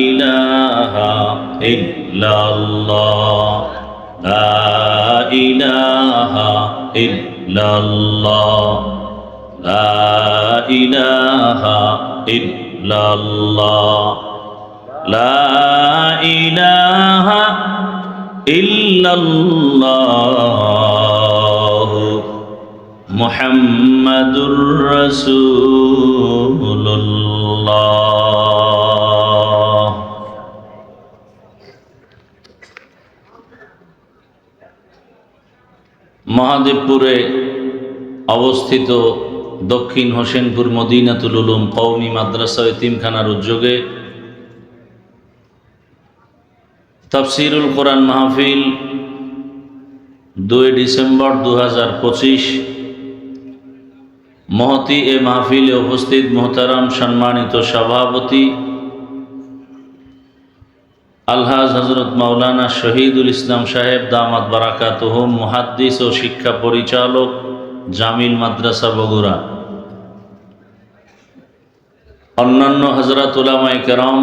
ইলাহা ইল্লাল্লাহ লা ইলাহা ইল্লাল্লাহ লা ইলাহা ইল্লাল্লাহ লা ইলাহা ইল্লাল্লাহ মুহাম্মাদুর রাসূলুল্লাহ। মহাদেবপুরে অবস্থিত দক্ষিণ হোসেনপুর মদিনাতুল উলুম কওমি মাদ্রাসা এতিমখানার উদ্যোগে তাফসীরুল কোরআন মাহফিল 2 ডিসেম্বর 2025 মহতি এ মাহফিলে উপস্থিত মোহতারাম সম্মানিত সভাপতি আলহাজ হযরত মাওলানা শহীদুল ইসলাম সাহেব দামাত বারাকাতুহুম, মুহাদ্দিস ও শিক্ষা পরিচালক, জামিল মাদ্রাসা বগুড়া, অন্যান্য হযরত উলামায়ে কেরাম,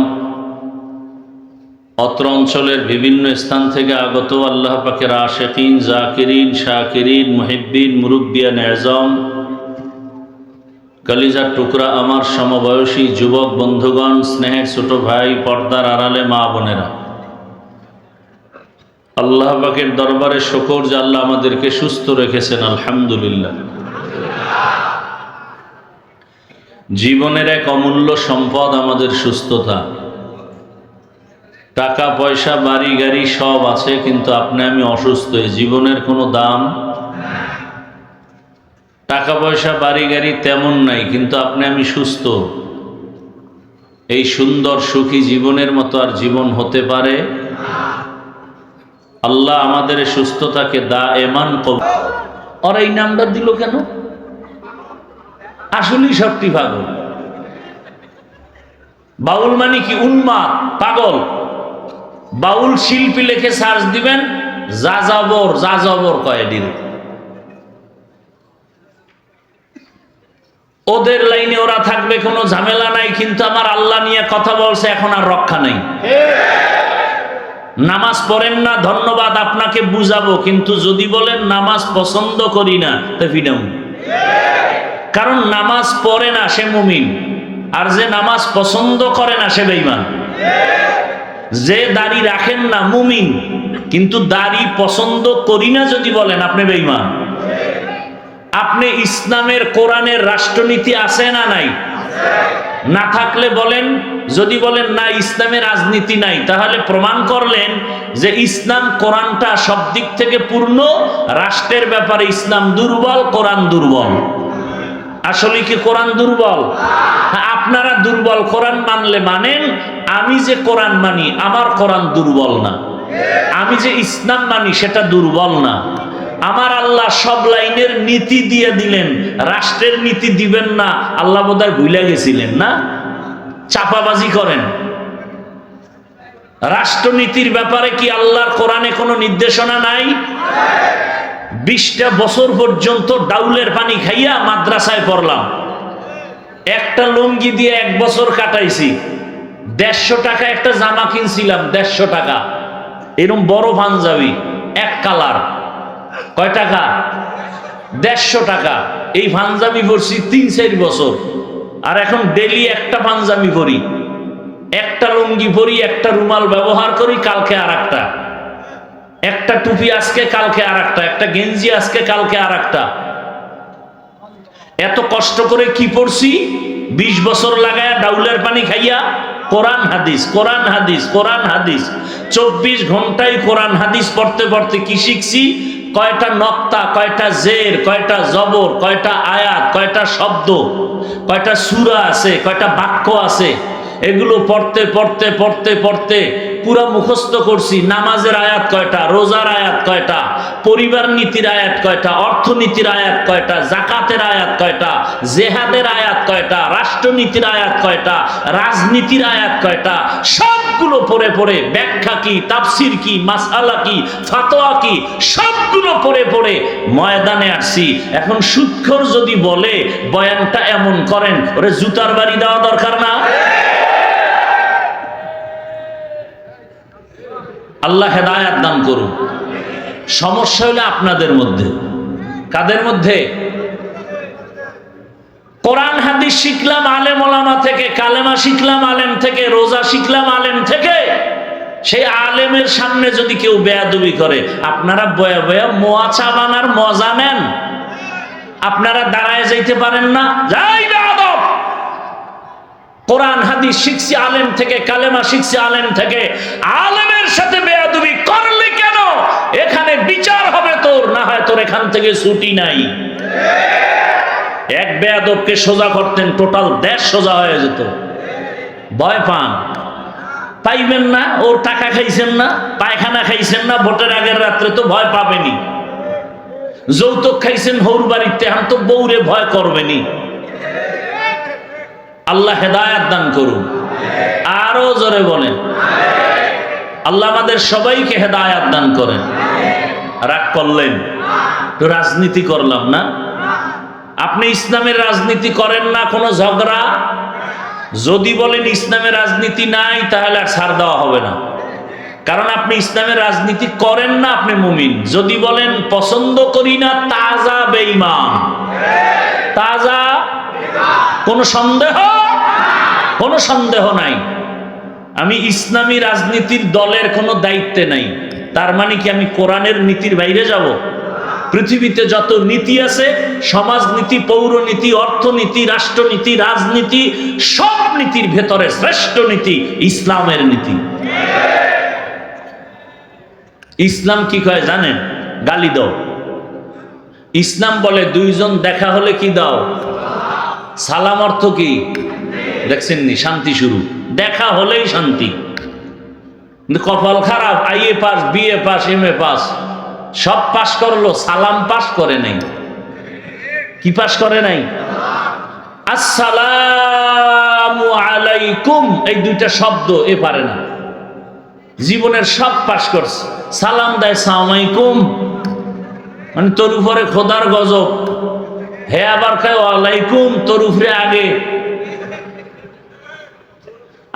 অত্র অঞ্চলের বিভিন্ন স্থান থেকে আগত আল্লাহ পাকের আশিকিন, জাকিরিন, শাকিরিন, মুহিব্বিন, মুরব্বিয়ান আযম, কলিজার টুকরা আমার সমবয়সী যুবক বন্ধুগণ, স্নেহের ছোট ভাই, পর্দার আড়ালে মা বোনেরা, আল্লাহ পাকের দরবারে শুকর যে আল্লাহ আমাদেরকে সুস্থ রেখেছেন, আলহামদুলিল্লাহ। জীবনের এক অমূল্য সম্পদ আমাদের সুস্থতা। টাকা পয়সা বাড়ি গাড়ি সব আছে, কিন্তু আপনি আমি অসুস্থ। এই জীবনের কোনো দাম। টাকা পয়সা বাড়ি গাড়ি তেমন নাই, কিন্তু আপনি আমি সুস্থ। এই সুন্দর সুখী জীবনের মতো আর জীবন হতে পারে? আল্লাহ আমাদের সুস্থতাকে দায়েমান কবুল। আর এই নামটা দিল কেন? আসলেই সবটি পাগল। বাউল মানে কি? উন্মাদ, পাগল। বাউল শিল্পী লেখে সার্চ দিবেন, যাযাবর কয়েদির। ওদের লাইনে ওরা থাকবে, কোনো ঝামেলা নাই, কিন্তু আমার আল্লাহ নিয়ে কথা বলছে, এখন আর রক্ষা নেই। নামাজ পড়েন না, ধন্যবাদ, আপনাকে বুঝাবো, কিন্তু যদি বলেন নামাজ পছন্দ করি না, তা ফিডাম। কারণ নামাজ পড়ে না সে মুমিন, আর যে নামাজ পছন্দ করে না সে বেঈমান। যে দাড়ি রাখেন না মুমিন, কিন্তু দাড়ি পছন্দ করি না যদি বলেন, আপনি বেঈমান। আপনি ইসলামের কোরআনের রাষ্ট্রনীতি আছে না নাই? না থাকলে বলেন, যদি বলেন না ইসলামের রাজনীতি নাই, তাহলে প্রমাণ করলেন যে ইসলাম কোরআনটা সব দিক থেকে পূর্ণ, রাষ্ট্রের ব্যাপারে ইসলাম দুর্বল, কোরআন দুর্বল। আসলে কি কোরআন দুর্বল? আপনারা দুর্বল কোরআন মানলে মানেন, আমি যে কোরআন মানি আমার কোরআন দুর্বল না। আমি যে ইসলাম মানি সেটা দুর্বল না। আমার আল্লাহ সব লাইনের নীতি দিয়ে দিলেন, রাষ্ট্রের নীতি দিবেন না, আল্লাহ বোধহয় ভুলে গেছিলেন না? চাপাবাজি করেন। রাষ্ট্রনীতির ব্যাপারে কি আল্লাহর কোরআনে কোনো নির্দেশনা নাই? 20টা বছর পর্যন্ত ডাউলের পানি খাইয়া মাদ্রাসায় পড়লাম। একটা লুঙ্গি দিয়ে 1 বছর কাটাইছি। 150 টাকা একটা জামা কিনছিলাম, 150 টাকা। এরকম বড় পাঞ্জাবি, এক কালার। কয় টাকা? 150 টাকা। এই পাঞ্জাবি পরছি 3-4 বছর। আর এখন ডেলি একটা পাঞ্জাবি পরি, একটা লুঙ্গি পরি, একটা রুমাল ব্যবহার করি, কালকে আর একটা টুপি আজকে, কালকে আর একটা গেঞ্জি আজকে, কালকে আর একটা। এত কষ্ট করে কি পড়ছি? 20 বছর লাগায়া ডাউলের পানি খাইয়া কোরআন হাদিস, কোরআন হাদিস, কোরআন হাদিস। 24 ঘন্টায় কোরআন হাদিস পড়তে পড়তে কি শিখছি? কয়টা নক্তা, কয়টা জের, কয়টা জবর, কয়টা আয়াত, কয়টা শব্দ, কয়টা সূরা আছে, কয়টা বাক্য আছে, এগুলো পড়তে পড়তে পড়তে পড়তে পুরা মুখস্থ করছি। নামাজের আয়াত কয়টা, রোজার আয়াত কয়টা, পরিবার নীতির আয়াত কয়টা, অর্থনীতির আয়াত কয়টা, জাকাতের আয়াত কয়টা, জেহাদের আয়াত কয়টা, রাষ্ট্রনীতির আয়াত কয়টা, রাজনীতির আয়াত কয়টা, সবগুলো পড়ে পড়ে ব্যাখ্যা কি, তাফসির কি, মাসআলা কি, ফাতোয়া কি, সবগুলো পড়ে পড়ে ময়দানে আসছি। এখন সুদখোর যদি বলে বয়ানটা এমন করেন, ওরে জুতার বাড়ি দেওয়া দরকার না? আল্লাহ হেদায়াত দান করুন। সমস্যা হলো আপনাদের মধ্যে। কাদের মধ্যে? কোরআন হাদিস শিখলাম আলেম ওলামা থেকে, কালেমা শিখলাম আলেম থেকে, রোজা শিখলাম আলেম থেকে, সেই আলেমের সামনে যদি কেউ বেয়াদবি করে, আপনারা বয়া বয়া মোয়া চা বানার মজা নেন। আপনারা দাঁড়ায় যাইতে পারেন না, যাই বেয়াদব। কোরআন হাদিস শিখছি আলেম থেকে, কালেমা শিখছি আলেম থেকে, আলেমের সাথে বেয়াদবি করলি কেন? এখানে বিচার হবে তোর, না হয় তোর এখান থেকে ছুটি নাই। এক বেয়াদবকে সোজা করতেন, টোটাল দেশ সোজা হয়ে যেত। ভয় পান? পাইবেন না। ওর টাকা খাইছেন না, পায়খানা খাইছেন না, ভোটের আগের রাত্রে তো ভয় পাবেনি। যৌতুক খাইছেন হৌর বাড়িতে, এখন তো বউরে ভয় করবেনি। আল্লাহ হেদায়াত দান করুন। আরো জোরে বলেন আল্লাহ আমাদের সবাইকে হেদায়াত দান করেন। রাগ করলেন? তো রাজনীতি করলাম না। আপনি ইসলামের রাজনীতি করেন না, কোনো ঝগড়া। যদি বলেন ইসলামের রাজনীতি নাই, তাহলে আর ছাড় দেওয়া হবে না, কারণ আপনি ইসলামের রাজনীতি করেন না, আপনি মুমিন। যদি বলেন পছন্দ করি না, তাজা বেঈমান, তাজা। কোনো সন্দেহ? কোনো সন্দেহ নাই। আমি ইসলামী রাজনীতির দলের কোনো দায়িত্বে নাই। তার মানে কি আমি কোরআনের নীতির বাইরে যাব? পৃথিবীতে যত নীতি আছে, সমাজনীতি, পৌরনীতি, অর্থনীতি, রাষ্ট্রনীতি, রাজনীতি, সব নীতির ভেতরে শ্রেষ্ঠ নীতি ইসলামের নীতি। ইসলাম কি কয় জানেন? গালি দাও। ইসলাম বলে দুইজন দেখা হলে কি দাও? সালাম। অর্থ কি দেখছেন নি? শান্তি শুরু। দেখা হলেই শান্তি। কপাল খারাপ, IA pass, BA pass, MA pass, সব পাস করলো, সালাম পাস করে নাই। কি পাস করে নাই? আসসালামু আলাইকুম, এই দুইটা শব্দ এ পারে না। জীবনের সব পাস করছে। সালাম দেয় সালামাইকুম, মানে তোর উপরে খোদার গজব। হে আবার কয় ওয়ালাইকুম, তোর উপরে আগে।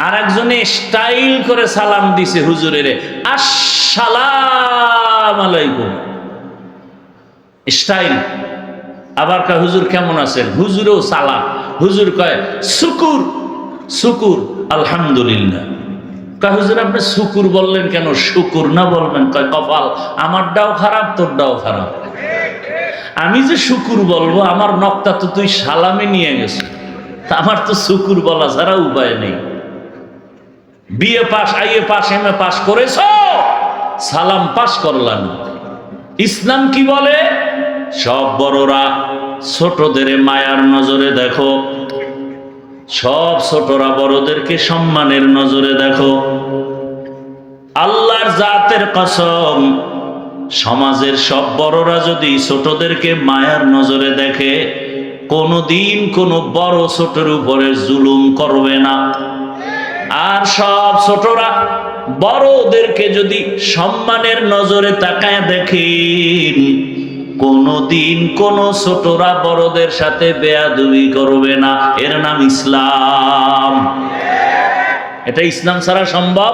আর একজনে স্টাইল করে সালাম দিছে হুজুরের, আসসালাম আলাইকুম, স্টাইল। আবার কয় হুজুর কেমন আছেন? হুজুরেও সালাম। হুজুর কয় শুকুর, শুকুর, আলহামদুলিল্লাহ। কয় হুজুর আপনি শুকুর বললেন কেন? শুকুর না বলবেন? কয় কপাল আমারটাও খারাপ, তোরটাও খারাপ। আমি যে শুকুর বলবো, আমার নকটা তো তুই সালামে নিয়ে গেছিস, আমার তো শুকুর বলা ছাড়া উপায় নেই। BA pass, IA pass, MA pass করেছ, সালাম পাস করলাম। ইসলাম কি বলে? সব বড়রা ছোটদের মায়ার নজরে দেখো, সব ছোটরা বড়দেরকে সম্মানের নজরে দেখো। আল্লাহর জাতের কসম, সমাজের সব বড়রা যদি ছোটদেরকে মায়ার নজরে দেখে, কোনোদিন কোনো বড় ছোটের উপরে জুলুম করবে না। আর সব ছোটরা বড়দেরকে যদি সম্মানের নজরে তাকায় দেখেন, কোনোদিন কোনো ছোটরা বড়দের সাথে বেয়াদবি করবে না। এর নাম ইসলাম। এটা ইসলাম ছাড়া সম্ভব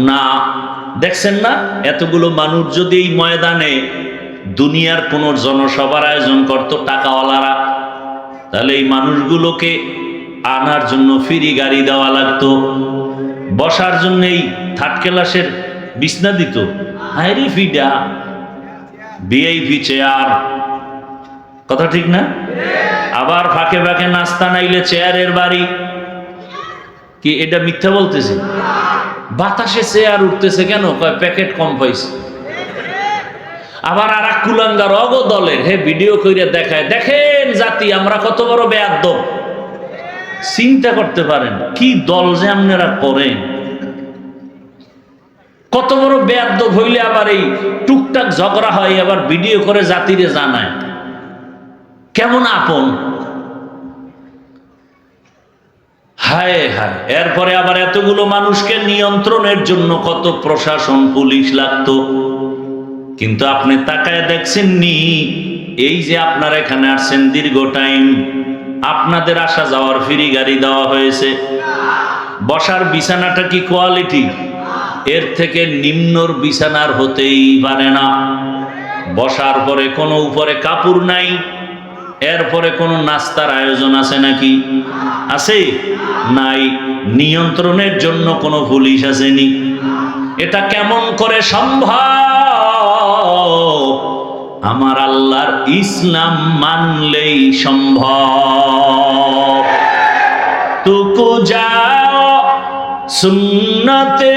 না। দেখছেন না, এতগুলো মানুষ যদি এই ময়দানে দুনিয়ার কোন জনসভার আয়োজন করত টাকাওয়ালারা, তাহলে এই মানুষগুলোকে আনার জন্য ফ্রি গাড়ি দেওয়া লাগতো, বসার জন্য এই থার্ড ক্লাসের বিছনা দিত। হায়রে ফিডা, ভিআইপি চেয়ার, কথা ঠিক না? আবার ফাঁকে ফাঁকে নাস্তা নাইলে চেয়ারের বাড়ি। কি এটা মিথ্যা বলতেছি? বাতাসে চেয়ার উঠতেছে কেন? কয় প্যাকেট কম পাইছে। আবার আর এক কুলাঙ্গার অগ দলের, হে ভিডিও কইরা দেখায়, দেখেন জাতি আমরা কত বড় বেয়াদব। চিন্তা করতে পারেন কি দল যে আপনারা করেন। কত বড় বেয়াদব হইলে আবার এই টুকটাক ঝগড়া হয়, আবার ভিডিও করে জাতিরে জানায়। কেমন আপন! হায় হায়। এরপরে আবার এতগুলো মানুষকে নিয়ন্ত্রণের জন্য কত প্রশাসন, পুলিশ লাগতো। কিন্তু আপনি তাকায় দেখছেন নি, এই যে আপনারা এখানে আসছেন দীর্ঘ টাইম, আপনাদের আসা যাওয়ার ফ্রি গাড়ি দেওয়া হয়েছে। বসার বিছানাটা কি কোয়ালিটি? এর থেকে নিম্নর বিছানার হতেই পারে না। বসার পরে কোনো উপরে কাপড় নাই, এরপরে কোনো নাস্তার আয়োজন আছে নাকি? আছে? নাই। নিয়ন্ত্রণের জন্য কোনো পুলিশ আসেনি। এটা কেমন করে সম্ভব? আমার আল্লাহর ইসলাম মানলেই সম্ভব। তুকু যাও সুন্নতে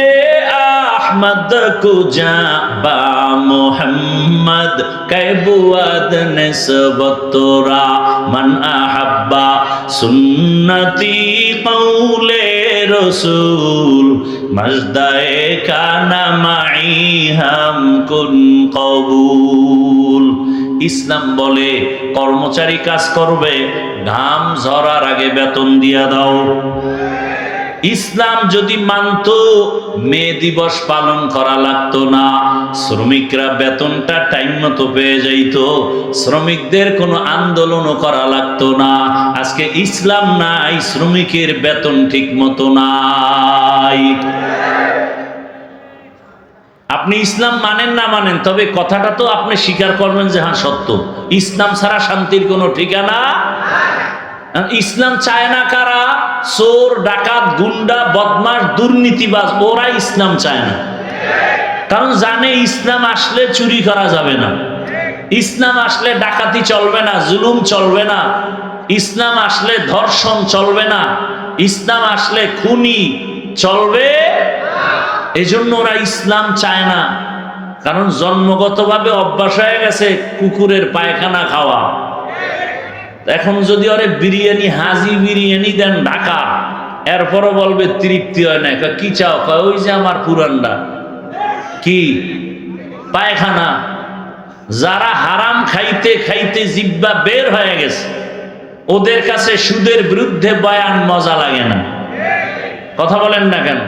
আহমদ কুজা বা মোহাম্মদ কৈবুয়াদ নিসবতরা মান আহাব্বা সুন্নতি কৌলে রসুল মজদায়ে কানা মাই হাম কুন কবুল। ইসলাম বলে কর্মচারী কাজ করবে, ঘাম ঝরার আগে বেতন দিয়া দাও। ইসলাম যদি মানত, মে দিবস পালন করা লাগতো না, শ্রমিকরা বেতনটা টাইম মতো পেয়ে যাইত, শ্রমিকদের কোনো আন্দোলনও করা লাগতো না। আজকে ইসলাম নাই, শ্রমিকের বেতন ঠিক মতো নাই। আপনি ইসলাম মানেন না মানেন, তবে কথাটা তো আপনি স্বীকার করবেন যে হ্যাঁ সত্য, ইসলাম ছাড়া শান্তির কোনো ঠিকানা। ইসলাম চায় না কারা? চোর, ডাকাত, গুন্ডা, বদমাশ, দুর্নীতিবাজ, ওরা ইসলাম চায় না। কারণ জানে ইসলাম আসলে চুরি করা যাবে না, ইসলাম আসলে ডাকাতি চলবে না, জুলুম চলবে না, ইসলাম আসলে ধর্ষণ চলবে না, ইসলাম আসলে খুনি চলবে। এজন্য ওরা ইসলাম চায় না। কারণ জন্মগতভাবে অভ্যাস হয়ে গেছে কুকুরের পায়খানা খাওয়া। এখন যদি ওরে বিরিয়ানি, হাজি বিরিয়ানি দেন ঢাকা, এরপরও বলবে তৃপ্তি হয় না। কি চাও? ওই যে আমার পুরানটা কি পায়খানা। যারা হারাম খাইতে খাইতে জিব্বা বের হয়ে গেছে, ওদের কাছে সুদের বিরুদ্ধে বয়ান মজা লাগে না। কথা বলেন না কেন?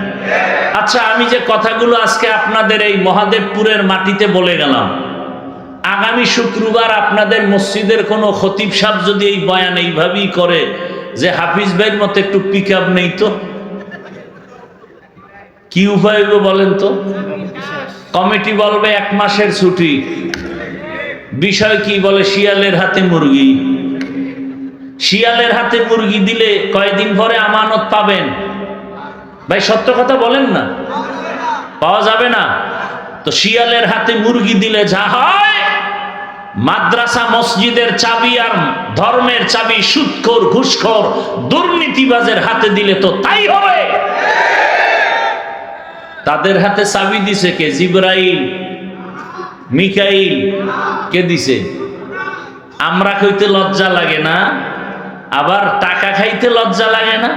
আচ্ছা, আমি যে কথাগুলো আজকে আপনাদের এই মহাদেবপুরের মাটিতে বলে গেলাম, আগামী শুক্রবার আপনাদের মসজিদের কোনো খতিব সাহেব যদি এই বয়ান এইভাবেই করে যে হাফিজ ভাইয়ের মতো একটু পিক আপ নেই, তো কি উপায় বলেন তো? কমিটি বলবে 1 মাসের ছুটি। বিষয় কি? বলে শিয়ালের হাতে মুরগি। শিয়ালের হাতে মুরগি দিলে কয়দিন পরে আমানত পাবেন? ভাই সত্য কথা বলেন না, পাওয়া যাবে না তো। শিয়ালের হাতে মুরগি দিলে যা হয়, মাদ্রাসা মসজিদের চাবি আর ধর্মের চাবি সুদখোর, ঘুষখোর, দুর্নীতিবাজের হাতে দিলে তো তাই হবে। তাদের হাতে চাবি দিছে কে? জিবরাইল, মিকাইল। কে দিছে? আমরা খাইতে লজ্জা লাগে না? আবার টাকা খাইতে লজ্জা লাগে না?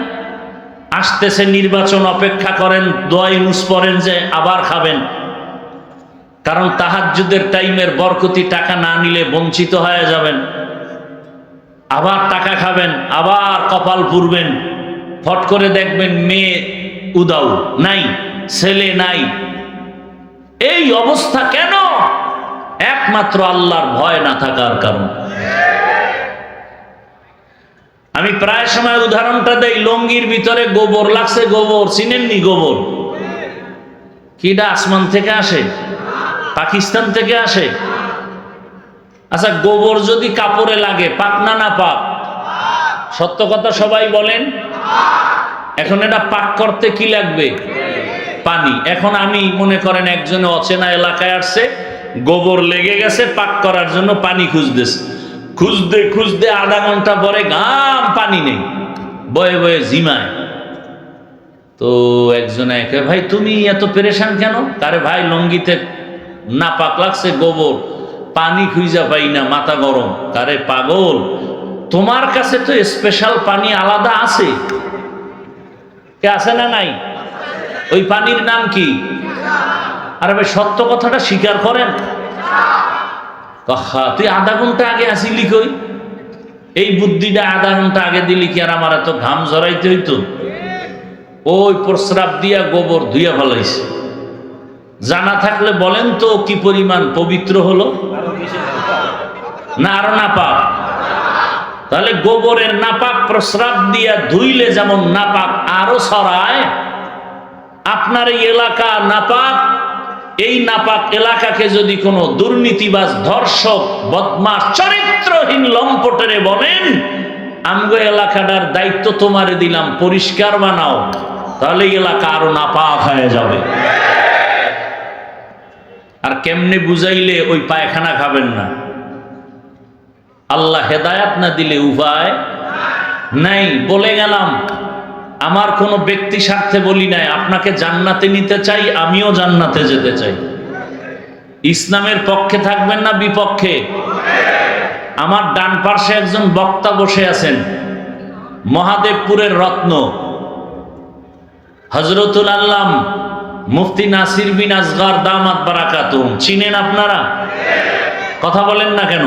আসতেছে নির্বাচন, অপেক্ষা করেন, দোয়া ইউনুস পড়েন যে আবার খাবেন। কারণ তাহাজ্জুদের টাইমের বরকতি টাকা না নিলে বঞ্চিত হয়ে যাবেন। আবার টাকা খাবেন, আবার কপাল পুরবেন, ফট করে দেখবেন মেয়ে উদাও নাই, ছেলে নাই। এই অবস্থা কেন? একমাত্র আল্লাহর ভয় না থাকার কারণ। আমি প্রায় সময় উদাহরণটা দেই, লঙ্গির ভিতরে গোবর লাগছে। গোবর চিনেননি? গোবর কিটা আসমান থেকে আসে? পাকিস্তান থেকে আসে? আচ্ছা, গোবর যদি কাপড়ে লাগে, পাক না না পাক? সত্য কথা সবাই বলেন। এখন এটা পাক করতে কি লাগবে? পানি। এখন আমি মনে করেন একজনে অচেনা এলাকায় আসছে, গোবর লেগে গেছে, পাক করার জন্য পানি খুঁজতেছে। খুঁজতে খুঁজতে আধা ঘন্টা পরে ঘাম, পানি নেই, বয়ে বয়ে জিমায়। তো একজনে একে, ভাই তুমি এত পেরেশান কেন? আরে ভাই লঙ্গিতে না পাক লাগছে, গোবর, পানি খুঁজা পাই না, মাথা গরম। আরে পাগল, তোমার কাছে তো স্পেশাল পানি আলাদা আছে, কে আছে না নাই? ওই পানির নাম কি? আরে ভাই সত্য কথাটা স্বীকার করেন। তুই আধা ঘন্টা আগে আসিলি কই? এই বুদ্ধিটা আধা ঘন্টা আগে দিলি কি আর আমার এত ঘাম ঝরাইতে হইতো? ওই প্রস্রাব দিয়া গোবর ধুইয়া ফেলাইছে। জানা থাকলে বলেন তো কি পরিমাণ পবিত্র হলো? না আরো নাপাক? তাহলে গোবরের নাপাক প্রস্রাব দিয়া ধুইলে যেমন নাপাক আরো ছড়ায়, আপনার এই এলাকা নাপাক, এই নাপাক এলাকাকে যদি কোনো দুর্নীতিবাজ, ধর্ষক, বদমাশ, চরিত্রহীন লম্পটেরে বলেন আমগো এলাকাটার দায়িত্ব তোমারে দিলাম, পরিষ্কার বানাও, তাহলে এলাকা আরো নাপাক হয়ে যাবে। আর কেমনে বুঝাইলে ওই পায়খানা খাবেন না। আল্লাহ হেদায়াত না দিলে উপায় নাই। বলে গেলাম, আমার কোনো ব্যক্তি স্বার্থে বলি নাই, আপনাকে জান্নাতে নিতে চাই, আমিও জান্নাতে যেতে চাই। ইসলামের পক্ষে থাকবেন না বিপক্ষে? আমার ডান পাশে একজন বক্তা বসে আছেন, মহাদেবপুরের রত্ন হযরতুল আল্লাম মুফতি নাসির বিন আসগর দামাত বারাকাতুহুম। চিনেন আপনারা? কথা বলেন না কেন?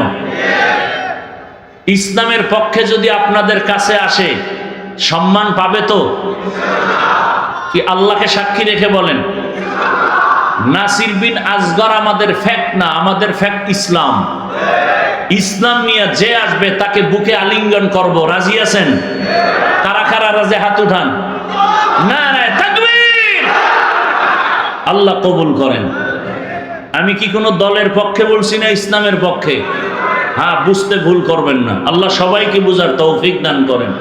ইসলামের পক্ষে যদি আপনাদের কাছে আসে সম্মান পাবে তো? কি আল্লাহকে সাক্ষী রেখে বলেন? নাসির বিন আসগর আমাদের ফ্যাক্ট না, আমাদের ফ্যাক্ট ইসলাম। ইসলাম নিয়ে যে আসবে তাকে বুকে আলিঙ্গন করব, রাজি আছেন? কারা কারা রাজি? হাত উঠান। নারায়ে তাকবীর। আল্লাহ কবুল করেন। আমি কি কোনো দলের পক্ষে বলছি না ইসলামের পক্ষে? হ্যাঁ, বুঝতে ভুল করবেন না। আল্লাহ সবাইকে বুঝার তৌফিক দান করেন।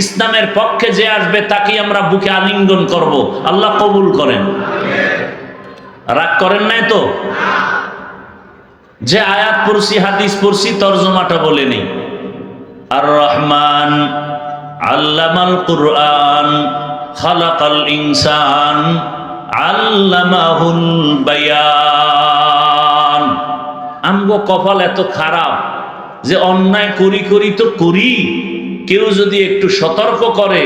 ইসলামের পক্ষে যে আসবে তাকে আমরা বুকে আলিঙ্গন করব, আল্লাহ কবুল করেন। রাগ করেন নাই তো? যে আয়াত পড়ছি, হাদিস পড়ছি, তরজমাটা বলে নেই। আর রহমান আল্লামাল কুরআন খালাকাল ইনসান আল্লামাহুল বায়ান। আমগো কপাল এত খারাপ যে অন্যায় করি করি তো করি, কেউ যদি একটু সতর্ক করে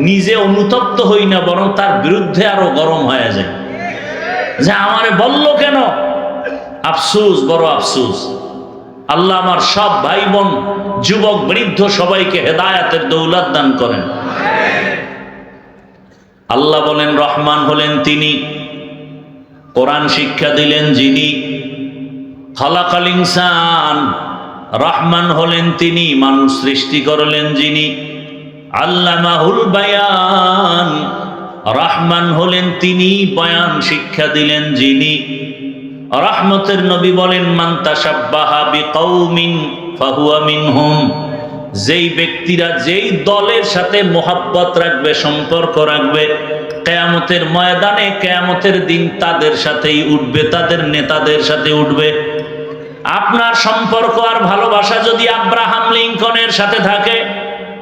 নিজে অনুতপ্ত হই না, বরং তার বিরুদ্ধে আরো গরম হয়ে যায় যে আমারে বলল কেন। আফসোস, বড় আফসোস। আল্লাহ আমার সব ভাই বোন, যুবক বৃদ্ধ সবাইকে হেদায়াতের দৌলত দান করেন। আল্লাহ বলেন রহমান হলেন তিনি, কোরআন শিক্ষা দিলেন যিনি, খালাকাল ইনসান রহমান হলেন তিনি, মানুষ সৃষ্টি করলেন যিনি, আল্লামাহুল বায়ান রহমান হলেন তিনি, বয়ান শিক্ষা দিলেন যিনি। রহমতের নবী বলেন মান তাশাব্বাহা বিকাউমিন ফাহুয়া মিনহুম। যেই ব্যক্তিরা যেই দলের সাথে মোহাব্বত রাখবে, সম্পর্ক রাখবে, কিয়ামতের ময়দানে, কিয়ামতের দিন তাদের সাথেই উঠবে, তাদের নেতাদের সাথে উঠবে। আপনার সম্পর্ক আর ভালোবাসা যদি আব্রাহাম লিঙ্কনের সাথে থাকে,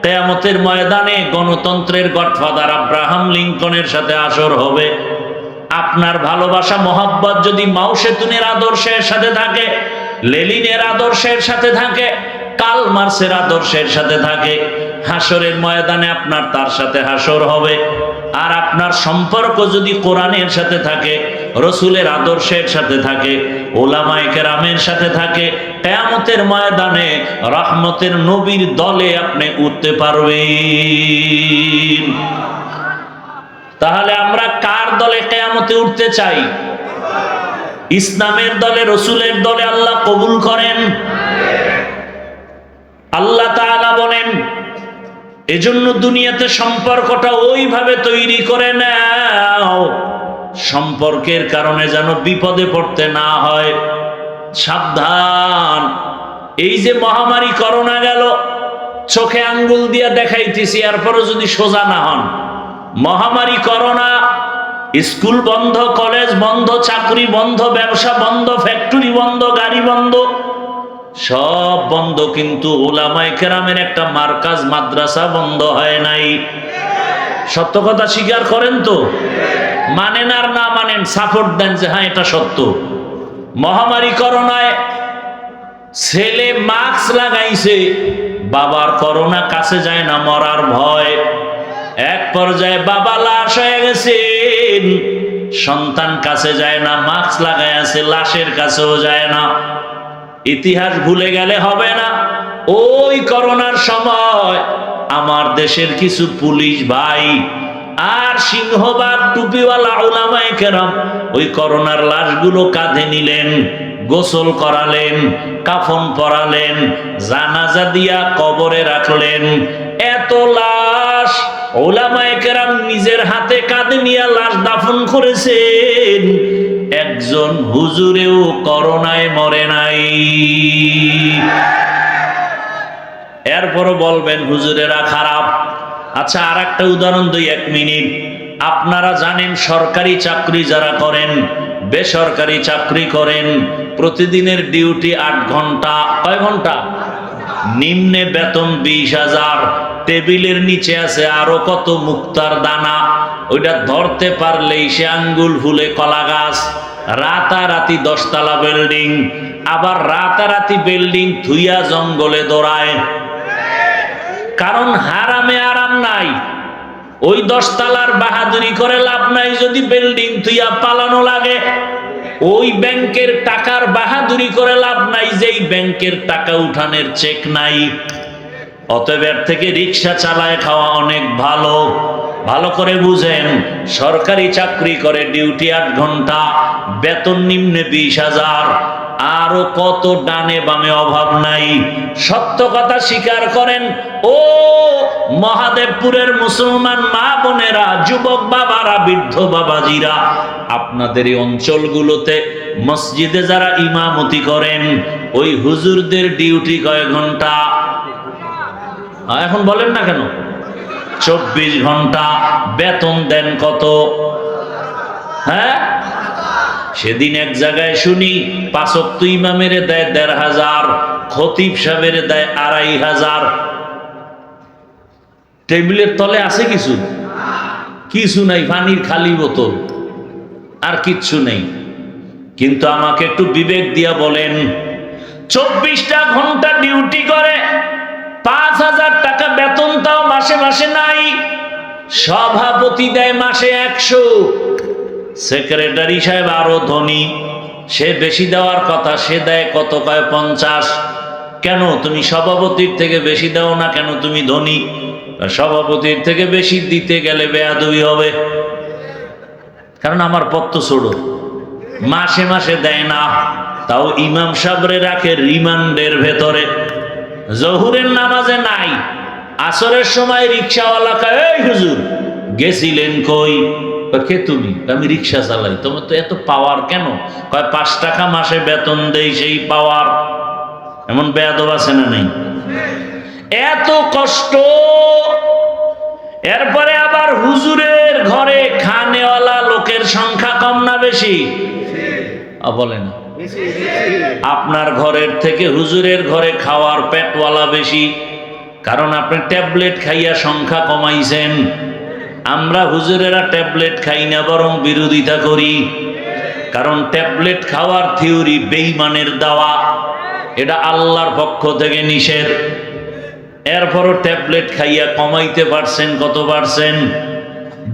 কিয়ামতের ময়দানে গণতন্ত্রের গডফাদার আব্রাহাম লিঙ্কনের সাথে আসর হবে। আপনার ভালোবাসা মোহাব্বত যদি মাও সেতুনের আদর্শের সাথে থাকে, লেনিনের আদর্শের সাথে থাকে, কার্ল মার্ক্সের আদর্শের সাথে থাকে, হাসরের ময়দানে আপনার তার সাথে হাসর হবে। আর আপনার সম্পর্ক যদি কোরআনের সাথে থাকে, রসুলের আদর্শের সাথে থাকে, ওলামায়ে কেরামের সাথে থাকে, কিয়ামতের ময়দানে রহমতের নবীর দলে আপনি উঠতে পারবেন। তাহলে আমরা কার দলে কিয়ামতে উঠতে চাই? ইসলামের দলে, রসুলের দলে। আল্লাহ কবুল করেন। আল্লাহ তাআলা বলেন এজন্য দুনিয়াতে সম্পর্কটা ওইভাবে তৈরি করে নাও, সম্পর্কের কারণে যেন বিপদে পড়তে না হয়। সাবধান। এই যে মহামারী করোনা গেল, চোখে আঙ্গুল দিয়া দেখাইতেছি, এরপরও যদি সোজা না হন। মহামারী করোনা, স্কুল বন্ধ, কলেজ বন্ধ, চাকরি বন্ধ, ব্যবসা বন্ধ, ফ্যাক্টরি বন্ধ, গাড়ি বন্ধ, সব বন্ধ, কিন্তু উলামায়ে কেরামের একটা মার্কাজ মাদ্রাসা বন্ধ হয় নাই। সত্য কথা স্বীকার করেন তো? মানেন আর না মানেন, সাপোর্ট দেন যে হ্যাঁ এটা সত্য। মহামারী করোনায় ছেলে মাস্ক লাগাইছে, বাবার করোনা কাছে যায় না, মরার ভয়। এক পর্যায়ে বাবা লাশ হয়ে গেছেন, সন্তান কাছে যায় না, মাস্ক লাগাই আছে, লাশের কাছেও যায় না। ইতিহাস ভুলে গেলে হবে না। ওই করোনার সময় আমার দেশের কিছু পুলিশ ভাই আর সিংহবাগ টুপিওয়ালা উলামায়ে কেরাম ওই করোনার লাশগুলো কাঁধে নিলেন, গোসল করালেন, কাফন পরালেন, জানাজা দিয়া কবরে রাখলেন। এত লাশ উলামায়ে কেরাম নিজের হাতে কাঁধে নিয়ে লাশ দাফন করেছেন, একজন হুজুরেও করোনায় মরে নাই। এরপরও বলবেন হুজুরেরা খারাপ। আচ্ছা, আর একটা উদাহরণ দিই, 1 মিনিট। আপনারা জানেন সরকারি চাকরি যারা করেন, বেসরকারি চাকরি করেন, প্রতিদিনের ডিউটি 8 ঘন্টা। কয় ঘন্টা? নিম্নে বেতন 20,000। টেবিলের নিচে আছে আরো কত মুক্তার দানা, ওইটা ধরতে পারলেই সে আঙ্গুল ফুলে কলা গাছ। রাতারাতি 10 তলা বিল্ডিং, আবার রাতারাতি বিল্ডিং থুইয়া জঙ্গলে দৌড়ায়, কারণ হারামে আরাম নাই। ওই 10 তলার বাহাদুরি করে লাভ নাই যদি বিল্ডিং থুইয়া পালানো লাগে। ওই ব্যাংকের টাকার বাহাদুরি করে লাভ নাই যেই ব্যাংকের টাকা উঠানের চেক নাই। অতএব এর থেকে রিক্সা চালায় খাওয়া অনেক ভালো। ভালো করে বুঝেন, সরকারি চাকরি করে ডিউটি 8 ঘন্টা, বেতন নিম্নে 20,000, আরো কত ডানে বামে অভাব নাই। সত্য কথা স্বীকার করেন ও মহাদেবপুরের মুসলমান মা বোনেরা, যুবক বাবারা, বৃদ্ধ বাবাজিরা, আপনাদের এই অঞ্চলগুলোতে মসজিদে যারা ইমামতি করেন, ওই হুজুরদের ডিউটি কয় ঘন্টা? এখন বলেন না কেন? 24 ঘন্টা। বেতন দেন কত? হ্যাঁ, সেদিন এক জায়গায় শুনি 5 ওয়াক্ত ইমামের দেয় 1,500, খতিব সাহেবের দেয় 2,500। টেবিলের তলে আছে কিছু? কিছু নাই, পানির খালি বোতল, আর কিচ্ছু নেই। কিন্তু আমাকে একটু বিবেক দিয়া বলেন, 24টা ঘন্টা ডিউটি করে 5,000 টাকা বেতন, তাও মাসে মাসে নাই। সভাপতি দেয় মাসে 100, সেক্রেটারি সাহেব আরো ধনী, সে বেশি দেওয়ার কথা, সে দেয় কত? কয় 50। কেন তুমি সভাপতির থেকে বেশি দাও না কেন? তুমি ধনী। সভাপতির থেকে বেশি দিতে গেলে বেয়াদবি হবে, কারণ আমার পদ তো ছোট। মাসে মাসে দেয় না, তাও ইমাম সাহেবরে রাখে রিমান্ডের ভেতরে। জহুরের নামাজে নাই, আসরের সময় রিক্সাওয়ালা কয়, এই হুজুর গেছিলেন কই? কে তুমি? আমি রিক্সা চালাই। তোমার তো এত পাওয়ার কেন? কয় 5 টাকা মাসে বেতন দেই, সেই পাওয়ার। এমন বেয়াদব আছে না নেই? এত কষ্ট। এরপরে আবার হুজুরের ঘরে খানেওয়ালা লোকের সংখ্যা কম না বেশি? বলে না। আপনার ঘরের থেকে হুজুরের ঘরে খাওয়ার পেটওয়ালা বেশি, কারণ আপনি ট্যাবলেট খাইয়া সংখ্যা কমাইছেন। আমরা হুজুরেরা ট্যাবলেট খাই না, বরং বিরোধিতা করি, কারণ ট্যাবলেট খাওয়ার থিওরি বেঈমানের দাওয়া, এটা আল্লাহর পক্ষ থেকে নিষেধ। এরপরও ট্যাবলেট খাইয়া কমাইতে পারছেন কত পারছেন?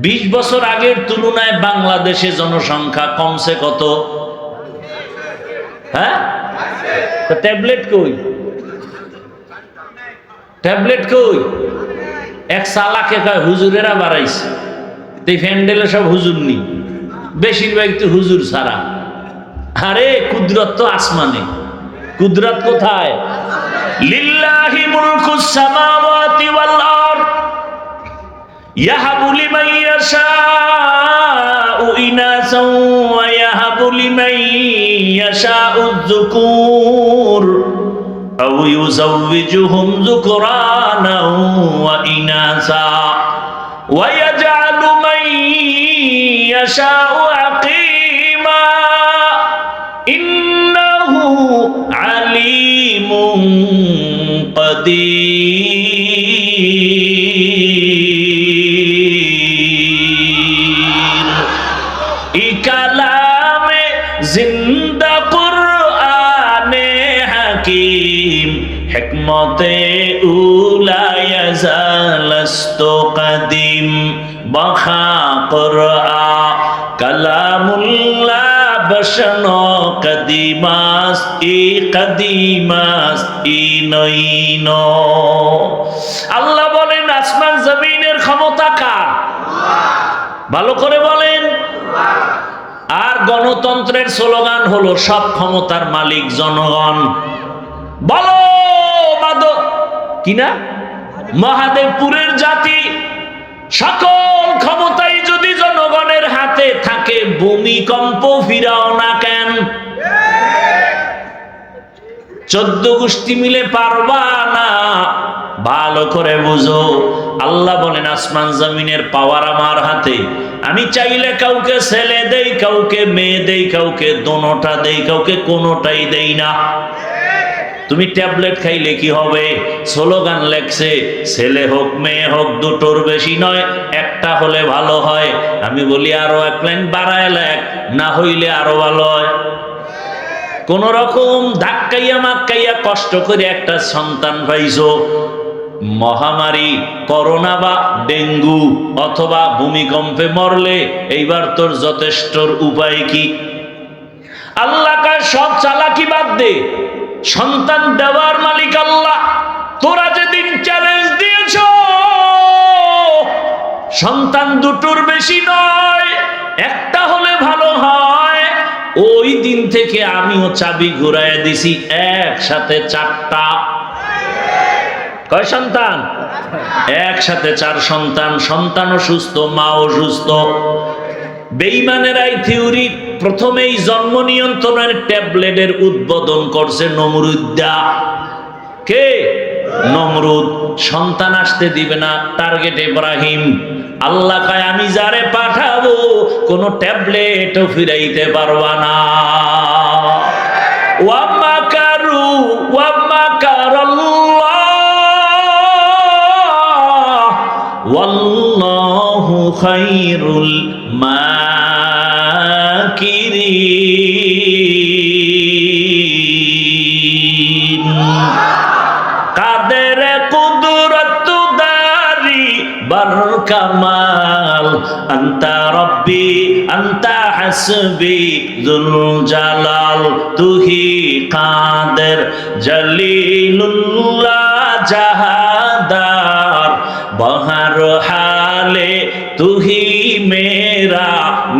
20 বছর আগের তুলনায় বাংলাদেশে জনসংখ্যা কমছে কত? হ্যাঁ, ট্যাবলেট কই? ট্যাবলেট কই? এক সালাকে কয় হুজুরেরা বাড়াইছে, এই ফ্যান্ডেলে সব হুজুর নি, বেশিরভাগ তো হুজুর ছাড়া। আরে কুদরত তো আসমানে, কুদরত কোথায়? লিল্লাহি মুলকুস সামাওয়াতি ওয়াল আরদ ইয়াহাবু লিমান ইয়াশাউ ইনাসাও ওয়া ইয়াহাবু লিমান ইয়াশাউ যুকুর আও ইউযাওবিজুহুম যুকরানাও ওয়া ইনাসা ওয়া ইয়াজআলু মান ইয়াশাউ আকিমা ইন্নাহু আলিমুন কাদির। ই কালামে জিন্দা কুরআনে হাকিম হিকমতে উলা ইয়াজালাস্তু কাদিম বাখা কুরআ কালামুল্লাহ বসনো কদিমাস ই নইনো। আল্লাহ বলেন আসমান জমিনের ক্ষমতা কার? ভালো করে বলেন। আর গণতন্ত্রের স্লোগান হলো সব ক্ষমতার মালিক জনগণ। বলো বাদো কিনা? মহাদেবপুরের জাতি সকল ক্ষমতাই যদি জনগণের হাতে থাকে, ভূমিকম্প ফিরাও না কেন? 14 গোষ্ঠী মিলে পারবা না। ভালো করে বুঝো, আল্লাহ বলেন আসমান জমিনের পাওয়ার আমার হাতে। আমি চাইলে কাউকে ছেলে দেই, কাউকে মেয়ে দেই, কাউকে দোনোটা দেই, কাউকে কোনোটাই দেই না। তুমি ট্যাবলেট খাইলে কি হবে? স্লোগান লেখছে ছেলে হোক মেয়ে হোক দুটোর বেশি নয়, একটা হলে ভালো হয়। আমি বলি আরো 1 লাইন বাড়ায় লেখ, না হইলে আরো ভালো হয়। কোন রকম ধাক্কাইয়া মাক্কাইয়া কষ্ট করে একটা সন্তান পাইছো, মহামারী করোনা বা ডেঙ্গু অথবা ভূমিকম্পে মরলে এইবার তোর যথেষ্টর উপায় কি? আল্লাহ কার সব চালাকি বাদ দে, সন্তান দেওয়ার মালিক আল্লাহ। তোরা যেদিন চ্যালেঞ্জ দিয়েছ সন্তান দুটোর বেশি নয়, একটা হলে ভালো হয়, ওই দিন থেকে আমিও চাবি ঘুরাইয়া দিছি, একসাথে 4টা। কয় সন্তান? একসাথে 4 সন্তান। সন্তানও সুস্থ, মাও সুস্থ। বেঈমানেরাই থিওরি প্রথমেই জন্ম নিয়ন্ত্রণের ট্যাবলেটের উদ্বোধন করছে নমরুদ্দা। কে? নমরুদ। সন্তান আসতে দিবে না, টার্গেট ইব্রাহিম। আল্লাহ কয় আমি যারে পাঠাবো কোন ট্যাবলেটও ফিরাইতে পারবা না। ওয়া মাকারু ওয়া মাকারাল্লাহ ওয়াল্লাহু খায়রুল মাকিরিন। কাদের কুদরত দারি বার কামাল, আন্তা রব্বি আন্তা হাসবি যুল জালাল, তুহি কাদের জলিলুল্লাহ জাহাদার, বহর হালে তুহি মেরা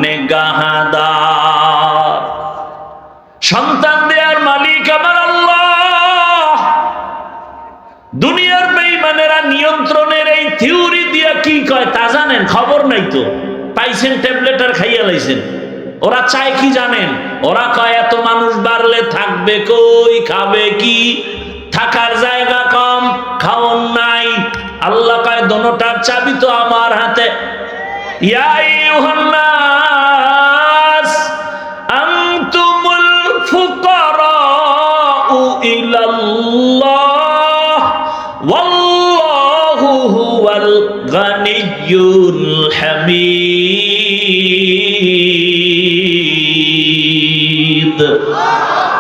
নেগাহদার। সন্তান দেয়ার মালিক আমার আল্লাহ। দুনিয়ার বেঈমানেরা নিয়ন্ত্রণের এই থিওরি দিয়া কি কয় তা জানেন? খবর নাই তো। পাইছেন ট্যাবলেট আর খাইয়া লাইছেন। ওরা চায় কি জানেন? ওরা কয় এত মানুষ বাড়লে থাকবে কই, খাবে কি? থাকার জায়গা কম, খাওন নাই। আল্লাহ কয় দোনোটার চাবি তো আমার হাতে। ইয়া আইয়ুহান নাস আনতুমুল ফুকারাউ ইলাল্লাহ ওয়াল্লাহু হুয়াল গানিয়্যুল হামিদ।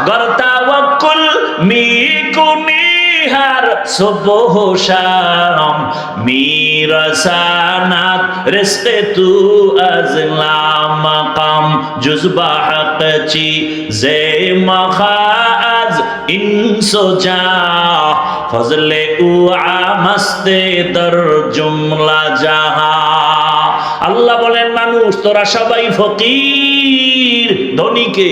গর তাওয়াক্কুল মিকুনিহার সুবহ শাম, মিরাসানাত রিজকে তু আজলা মাকাম, জুজবা হাকচি জে মাখাজ ইনসোজা, ফজলে উ আমস্তে দর জুমলা জাহা। আল্লাহ বলেন মানুষ তোরা সবাই ফকির, ধনীকে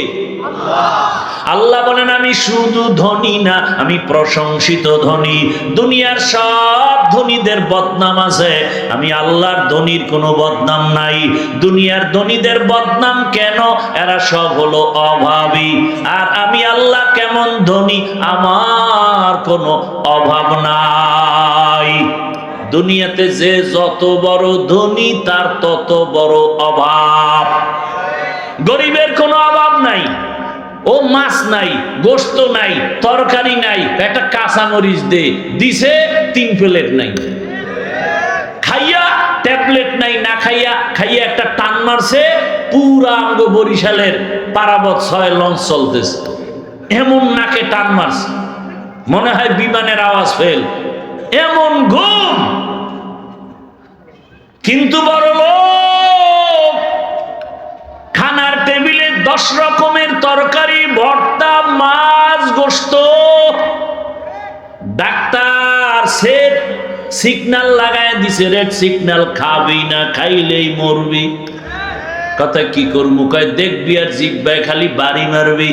আল্লাহ বলেন আমি শুধু ধনী না, আমি প্রশংসিত ধনী। দুনিয়ার সব ধনীদের বদনাম আছে, আমি আল্লাহর ধনীর কোনো বদনাম নাই। দুনিয়ার ধনীদের বদনাম কেন? এরা সব হলো অভাবী। আর আমি আল্লাহ কেমন ধনী, আমার কোনো অভাব নাই। দুনিয়াতে যে যত বড় ধনী তার তত বড় অভাব। গরিবের কোনো অভাব নাই, ও মাছ নাই, গোশত নাই, তরকারি নাই, একটা কাঁচা মরিচ দে দিছে 3 প্লেট নাই। খাইয়া ট্যাবলেট নাই, না খাইয়া খাইয়া একটা টান মারছে, পুরা আঙ্গ বরিশালের পারাবত 6 লঞ্চ চলতেছে, এমন নাকে টান মারছে মনে হয় বিমানের আওয়াজ ফেল, এমন ঘুম। কিন্তু বড় লোক খানার টেবিলে 10 রকমের তরকারি, ভর্তা, মাছ, গোশত। ডাক্তার সেট সিগন্যাল লাগায় দিছে, রেড সিগন্যাল, খাবি না, খাইলেই মরবি। কথা কি করবো? কয় দেখবি আর জিব্বায় খালি বাড়ি মারবি,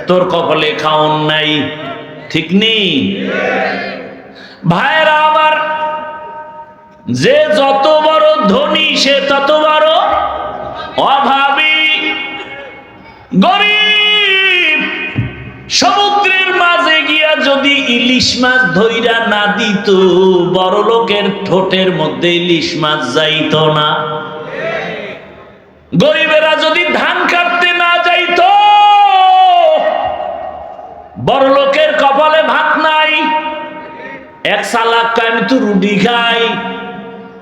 তোর কপালে খাওন নাই। ঠিক নেই ভাইরা? আবার যে যত বড় ধনী সে তত বড় অভাবী। গরিব সমুদ্রের মাঝে গিয়া যদি ইলিশ মাছ ধইরা না দিত, বড় লোকের ঠোঁটের মধ্যে ইলিশ মাছ যাইত না। গরিবেরা যদি ধান কাটতে না যাইত, বড় লোকের কপালে ভাত নাই। এক সালাক আমি তো রুটি খাই,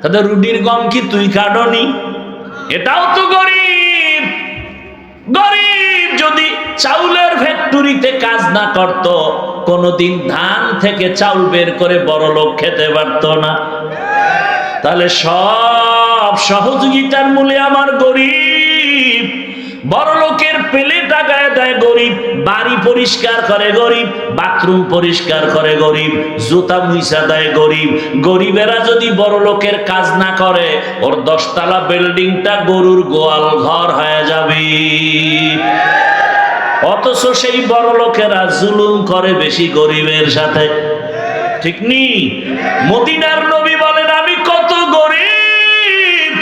তাদের রুটির গম কি তুই কাটনি? এটাও তো গরিব। গরিব যদি চাউলের ফ্যাক্টরিতে কাজ না করত, কোনদিন ধান থেকে চাউল বের করে বড় লোক খেতে পারত না। তাহলে সব সহযোগিতার মূলে আমার গরিব। বড় লোকের পেলে টাকায় দেয় গরিব, বাড়ি পরিষ্কার করে গরিব, বাথরুম পরিষ্কার করে গরিব, জুতা মুইসা দেয় গরিব। গরিবেরা যদি বড় লোকের কাজ না করে, ওর 10 তলা বিল্ডিংটা গরুর গোয়াল ঘর হয়ে যাবে। অথচ সেই বড় লোকেরা জুলুম করে বেশি গরিবের সাথে, ঠিক নি? মদিনার নবী বলেন, আমি কত গরিব,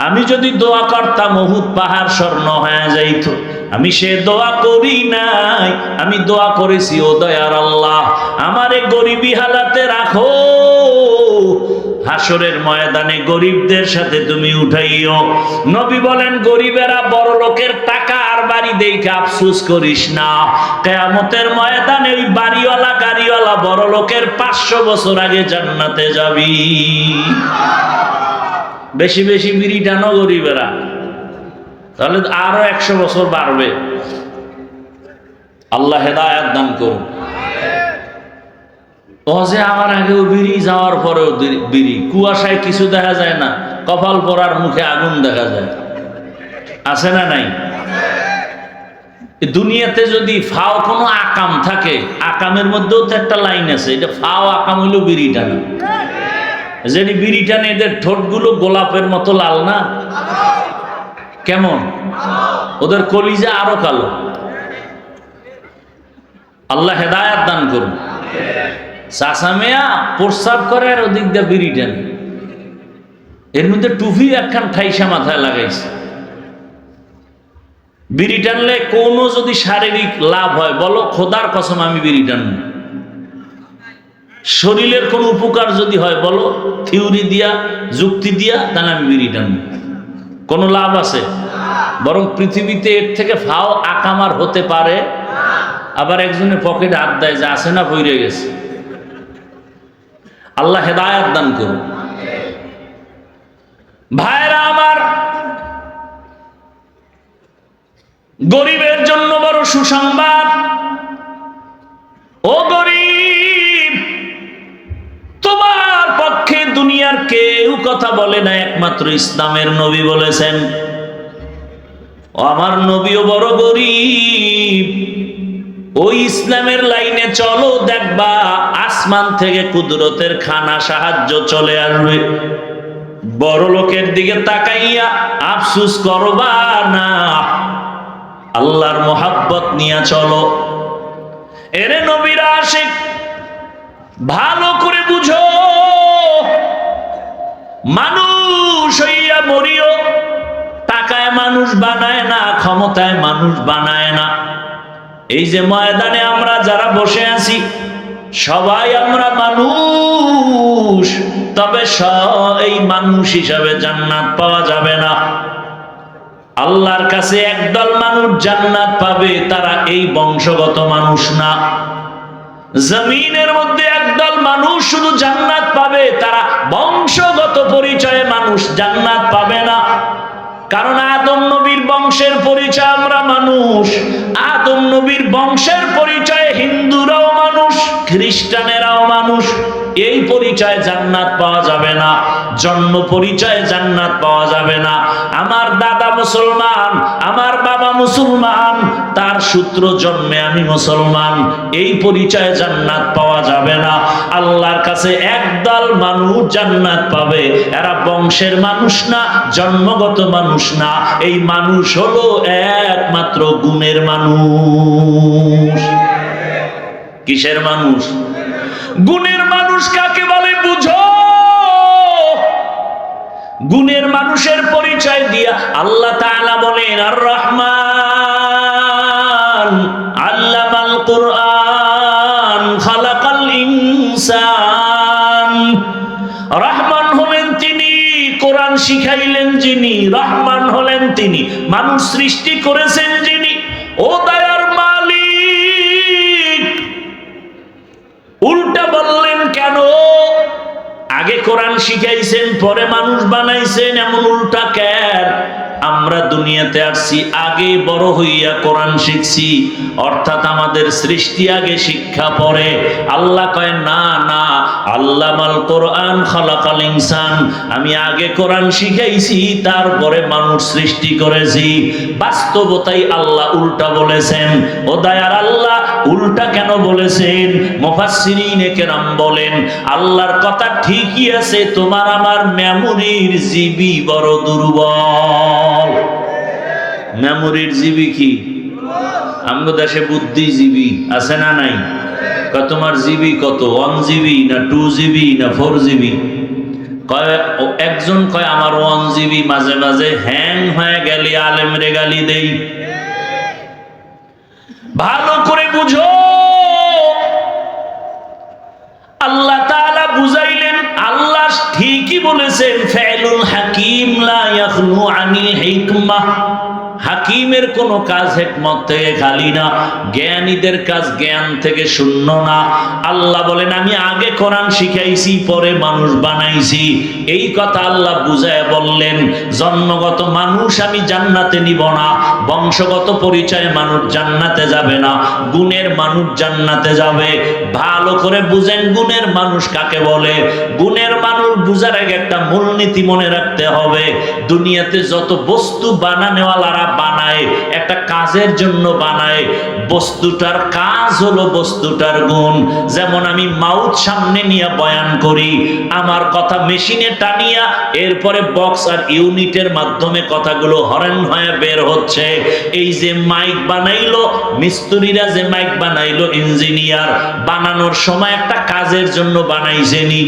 আমি যদি দোয়া করতাম উহুদ পাহাড় স্বর্ণ হয়ে যাইত। আমি সে দোয়া করি নাই, আমি দোয়া করেছি, ও দয়ার আল্লাহ আমারে গরিবী হালাতে রাখো, হাসরের ময়দানে গরিবদের সাথে তুমি উঠাইও। নবী বলেন, গরিবেরা বড় লোকের টাকা আর বাড়ি দেখে আফসোস করিস না, কিয়ামতের ময়দানে ওই বাড়িওয়ালা গাড়িওয়ালা বড় লোকের 500 বছর আগে জান্নাতে যাবি। বেশি বেশি বিড়ি টানো গরিবেরা, তাহলে আরো 100 বছর বাড়বে। আল্লাহ হেদায়েত দান করুন। হজে আমার আগেও বিড়ি, যাওয়ার পরেও বিড়ি, কুয়াশায় কিছু দেখা যায় না, কপাল পরার মুখে আগুন দেখা যায়, আছে না নাই? দুনিয়াতে যদি ফাও কোনো আকাম থাকে, আকামের মধ্যেও তো একটা লাইন আছে, এটা ফাও আকাম হইল বিড়ি টানা। যেটি বিড়ি টানে এদের ঠোঁটগুলো গোলাপের মতো লাল না? কেমন? ওদের কলিজা আরো কালো। আল্লাহ হেদায়েত দান করুন। চাষামিয়া প্রস্রাব করে আর ওদিক দিয়ে বিড়ি টানে, এর মধ্যে টুপি একখান ঠাইসা মাথায় লাগাইছে। বিড়ি টানলে কোনো যদি শারীরিক লাভ হয়, বলো খোদার কসম আমি বিড়ি টানব। শরীরের কোন উপকার যদি হয়, বলো থিওরি দিয়া যুক্তি দিয়া, তাহলে আমি বিড়ি টানব। কোনো লাভ আছে? বরং পৃথিবীতে এর থেকে ফাও আকামার হতে পারে। আবার একজনের পকেটে হাত দেয়, যে আছে না পইরে গেছে। আল্লাহ হেদায়েত দান করুন। ভাইরা আমার, গরিবের জন্য বড় সুসংবাদ। ও গরিব, তোমার পক্ষে দুনিয়ার কেউ কথা বলে না, একমাত্র ইসলামের নবী বলেছেন। ও আমার নবীও বড় গরিব, ওই ইসলামের লাইনে চলো, দেখবা আসমান থেকে কুদরতের খানা সাহায্য চলে আসবে। বড় লোকের দিকে তাকাইয়া আফসোস করবা না, আল্লাহর মোহাব্বত নিয়ে চলো। এরে নবীর আশিক, ভালো করে বুঝো, মানুষ হইয়া মরিও, টাকায় মানুষ বানায় না, ক্ষমতায় মানুষ বানায় না। এই যে ময়দানে আমরা যারা বসে আছি, সবাই আমরা মানুষ, তবে এই মানুষ হিসাবে জান্নাত পাওয়া যাবে না। আল্লাহর কাছে একদল মানুষ জান্নাত পাবে, তারা এই বংশগত মানুষ না। জমিনের মধ্যে একদল মানুষ শুধু জান্নাত পাবে, তারা বংশগত পরিচয়ে মানুষ জান্নাত পাবে না। কারণ আদম নবীর বংশের পরিচয় আমরা মানুষ, আদম নবীর বংশের পরিচয়ে হিন্দুরাও মানুষ, খ্রিস্টানেরাও মানুষ। এই পরিচয়ে জান্নাত পাওয়া যাবে না, জন্ম পরিচয়ে জান্নাত পাওয়া যাবে না। আমার দাদা মুসলমান, আমার বাবা মুসলমান, তার সূত্র জন্মে আমি মুসলমান, এই পরিচয়ে জান্নাত পাওয়া যাবে না। আল্লাহর কাছে একদল মানুষ জান্নাত পাবে, এরা বংশের মানুষ না, জন্মগত মানুষ না। এই মানুষ হলো একমাত্র গুণের মানুষ। কিসের মানুষ? গুণের মানুষ কাকে বলে বুঝো। গুণের মানুষের পরিচয় দিয়া আল্লাহ তাআলা বলেন আর রহমান আল্লামাল কুরআন খালাকাল ইনসান। রহমান হলেন তিনি, কোরআন শিখাইলেন যিনি। রহমান হলেন তিনি, মানুষ সৃষ্টি করেছেন যিনি। ও দয়ার মালিক, উল্টা বললেন কেন? আগে কোরআন শিখাইছেন, পরে মানুষ বানাইছেন, এমন উল্টা কেন? আমরা দুনিয়াতে আসছি আগে বড় হইয়া কোরআন শিখছি, অর্থাৎ আমাদের সৃষ্টি আগে শিক্ষা পরে। আল্লাহ কয় না না, আল্লামাল কোরআন খালাকাল ইনসান, আমি আগে কোরআন শিখাইছি তারপরে মানুষ সৃষ্টি করেছি। বাস্তবতাই আল্লাহ উল্টা বলেছেন। ও দয়ার আল্লাহ উল্টা কেন বলেছেন? মুফাসসিরিনে কেরাম বলেন আল্লাহর কথা ঠিকই আছে, তোমার আমার মেমোরির জিবি বড় দুর্বল। মেমোরির জিবি কি? আমাদের দেশে বুদ্ধিজীবী আছে না নাই? তোমার জিবি কত? 1 জিবি না 2 জিবি না 4 জিবি? একজন কয় আমার 1 জিবি, মাঝে মাঝে হ্যাং হয়ে গেলে আলেমরে গালি দেই। ভালো করে বুঝো, আল্লাহ তাআলা বুঝাইলেন, আল্লাহ ঠিকই বলেছেন ফাইলুল হাকিম লা ইয়াখলু আনিল হিকমাহ। হাকিমের কোন কাজ হিকমত থেকে খালি না, জ্ঞানীদের কাজ জ্ঞান থেকে শূন্য না। আল্লাহ বলেন আমি আগে কোরআন শিখাইছি পরে মানুষ বানাইছি। এই কথা আল্লাহ বুঝায় বললেন জন্মগত মানুষ আমি জান্নাতে নিব না, বংশগত পরিচয়ে মানুষ জান্নাতে যাবে না, গুণের মানুষ জান্নাতে যাবে। ভালো করে বুঝেন গুণের মানুষ কাকে বলে। গুণের মানুষ বুঝার আগে একটা মূলনীতি মনে রাখতে হবে। দুনিয়াতে যত বস্তু বানানোওয়ালারা বানায় একটা কাজের জন্য বানায়, বস্তুটার কাজ হলো বস্তুটার গুণ। যেমন আমি মাউথ সামনে নিয়ে বয়ান করি, আমার কথা মেশিনে টানিয়া এরপরে বক্স আর ইউনিটের মাধ্যমে কথাগুলো হরেন হয়ে বের হচ্ছে। এই যে মাইক বানাইলো মিস্ত্রিরা, যে মাইক বানাইলো ইঞ্জিনিয়ার, বানানোর সময় একটা কাজের জন্য বানাইছেনি,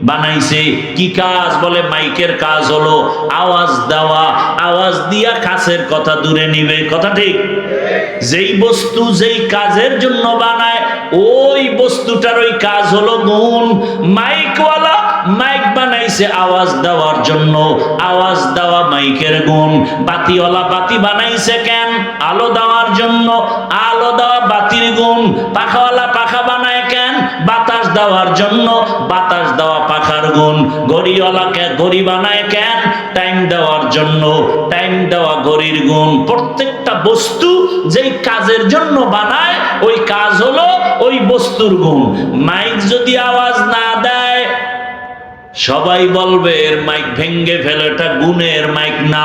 বানাইছে কি কাজ? বলে মাইকের কাজ হলো আওয়াজ দেওয়া, আওয়াজ দিয়া কাছের কথা দূরে নিবে। কথা ঠিক? যেই বস্তু যেই কাজের জন্য বানায় ওই বস্তুটার ওই কাজ হলো গুণ। মাইকওয়ালা মাইক বানাইছে আওয়াজ দেওয়ার জন্য, আওয়াজ দেওয়া মাইকের গুণ। বাতিওয়ালা বাতি বানাইছে কেন? আলো দেওয়ার জন্য, আলো দেওয়া বাতির গুণ। পাখাওয়ালা পাখা বানায় কেন? বাতাস দেওয়ার জন্য, বাতাস দেওয়া পাখার গুণ। ঘড়িওয়ালাকে ঘড়ি বানায় কেন? টাইম দেওয়ার জন্য, টাইম দেওয়া ঘড়ির গুণ। প্রত্যেকটা বস্তু যেই কাজের জন্য বানায় ওই কাজ হলো ওই বস্তুর গুণ। মাইক যদি আওয়াজ না দেয় সবাই বলবে এর মাইক ভেঙ্গে ফেলে, এটা গুণের মাইক না।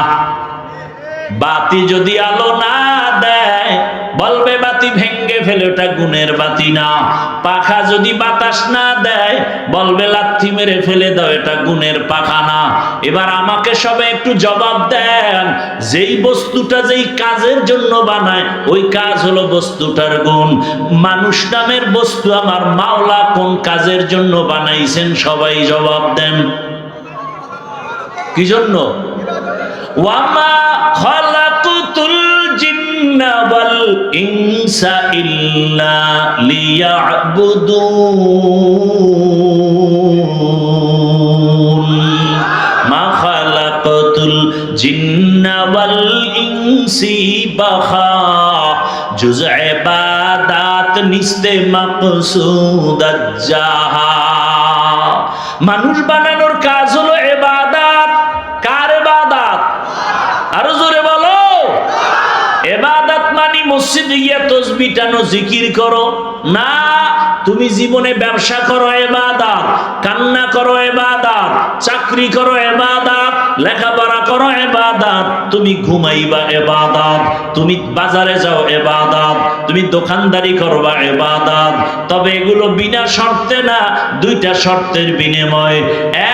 বাতি যদি আলো না দেয় বলবে বাতি ভেঙ্গে ফেলে, ওটা গুণের বাতি না। পাখা যদি বাতাস না দেয় বলবে লাথি মেরে ফেলে দাও, এটা গুণের পাখা না। এবার আমাকে সবাই একটু জবাব দেন, যেই বস্তুটা যেই কাজের জন্য বানায় ওই কাজ হলো বস্তুটার গুণ। মানুষ নামের বস্তু আমার মাওলা কোন কাজের জন্য বানাইছেন? সবাই জবাব দেন। কি জন্য? ওয়ামা খালাকুতুল জিন্না ওয়াল ইনসা ইল্লা লিয়াবুদুন। মা খালাকুতুল জিন্না ওয়াল ইনসি বাখা, জুজ ইবাদাত নিস্তে মাকসুদাত জাহা। মানুষ বানানোর কাজ হলো ইবাদত। কার ইবাদত? আরো জোরে বলো। ইবাদত মানে মসজিদে গিয়ে তাসবিহ টানো, জিকির করো না। তুমি জীবনে ব্যবসা করো ইবাদত, কান্না করো ইবাদত, চাকরি করো ইবাদত, লেখাপড়া করো ইবাদত, তুমি ঘুমাইবা ইবাদত, তুমি বাজারে যাও ইবাদত, তুমি দোকানদারি করবা ইবাদত। তবে এগুলো বিনা শর্তে না, দুইটা শর্তের বিনিময়ে।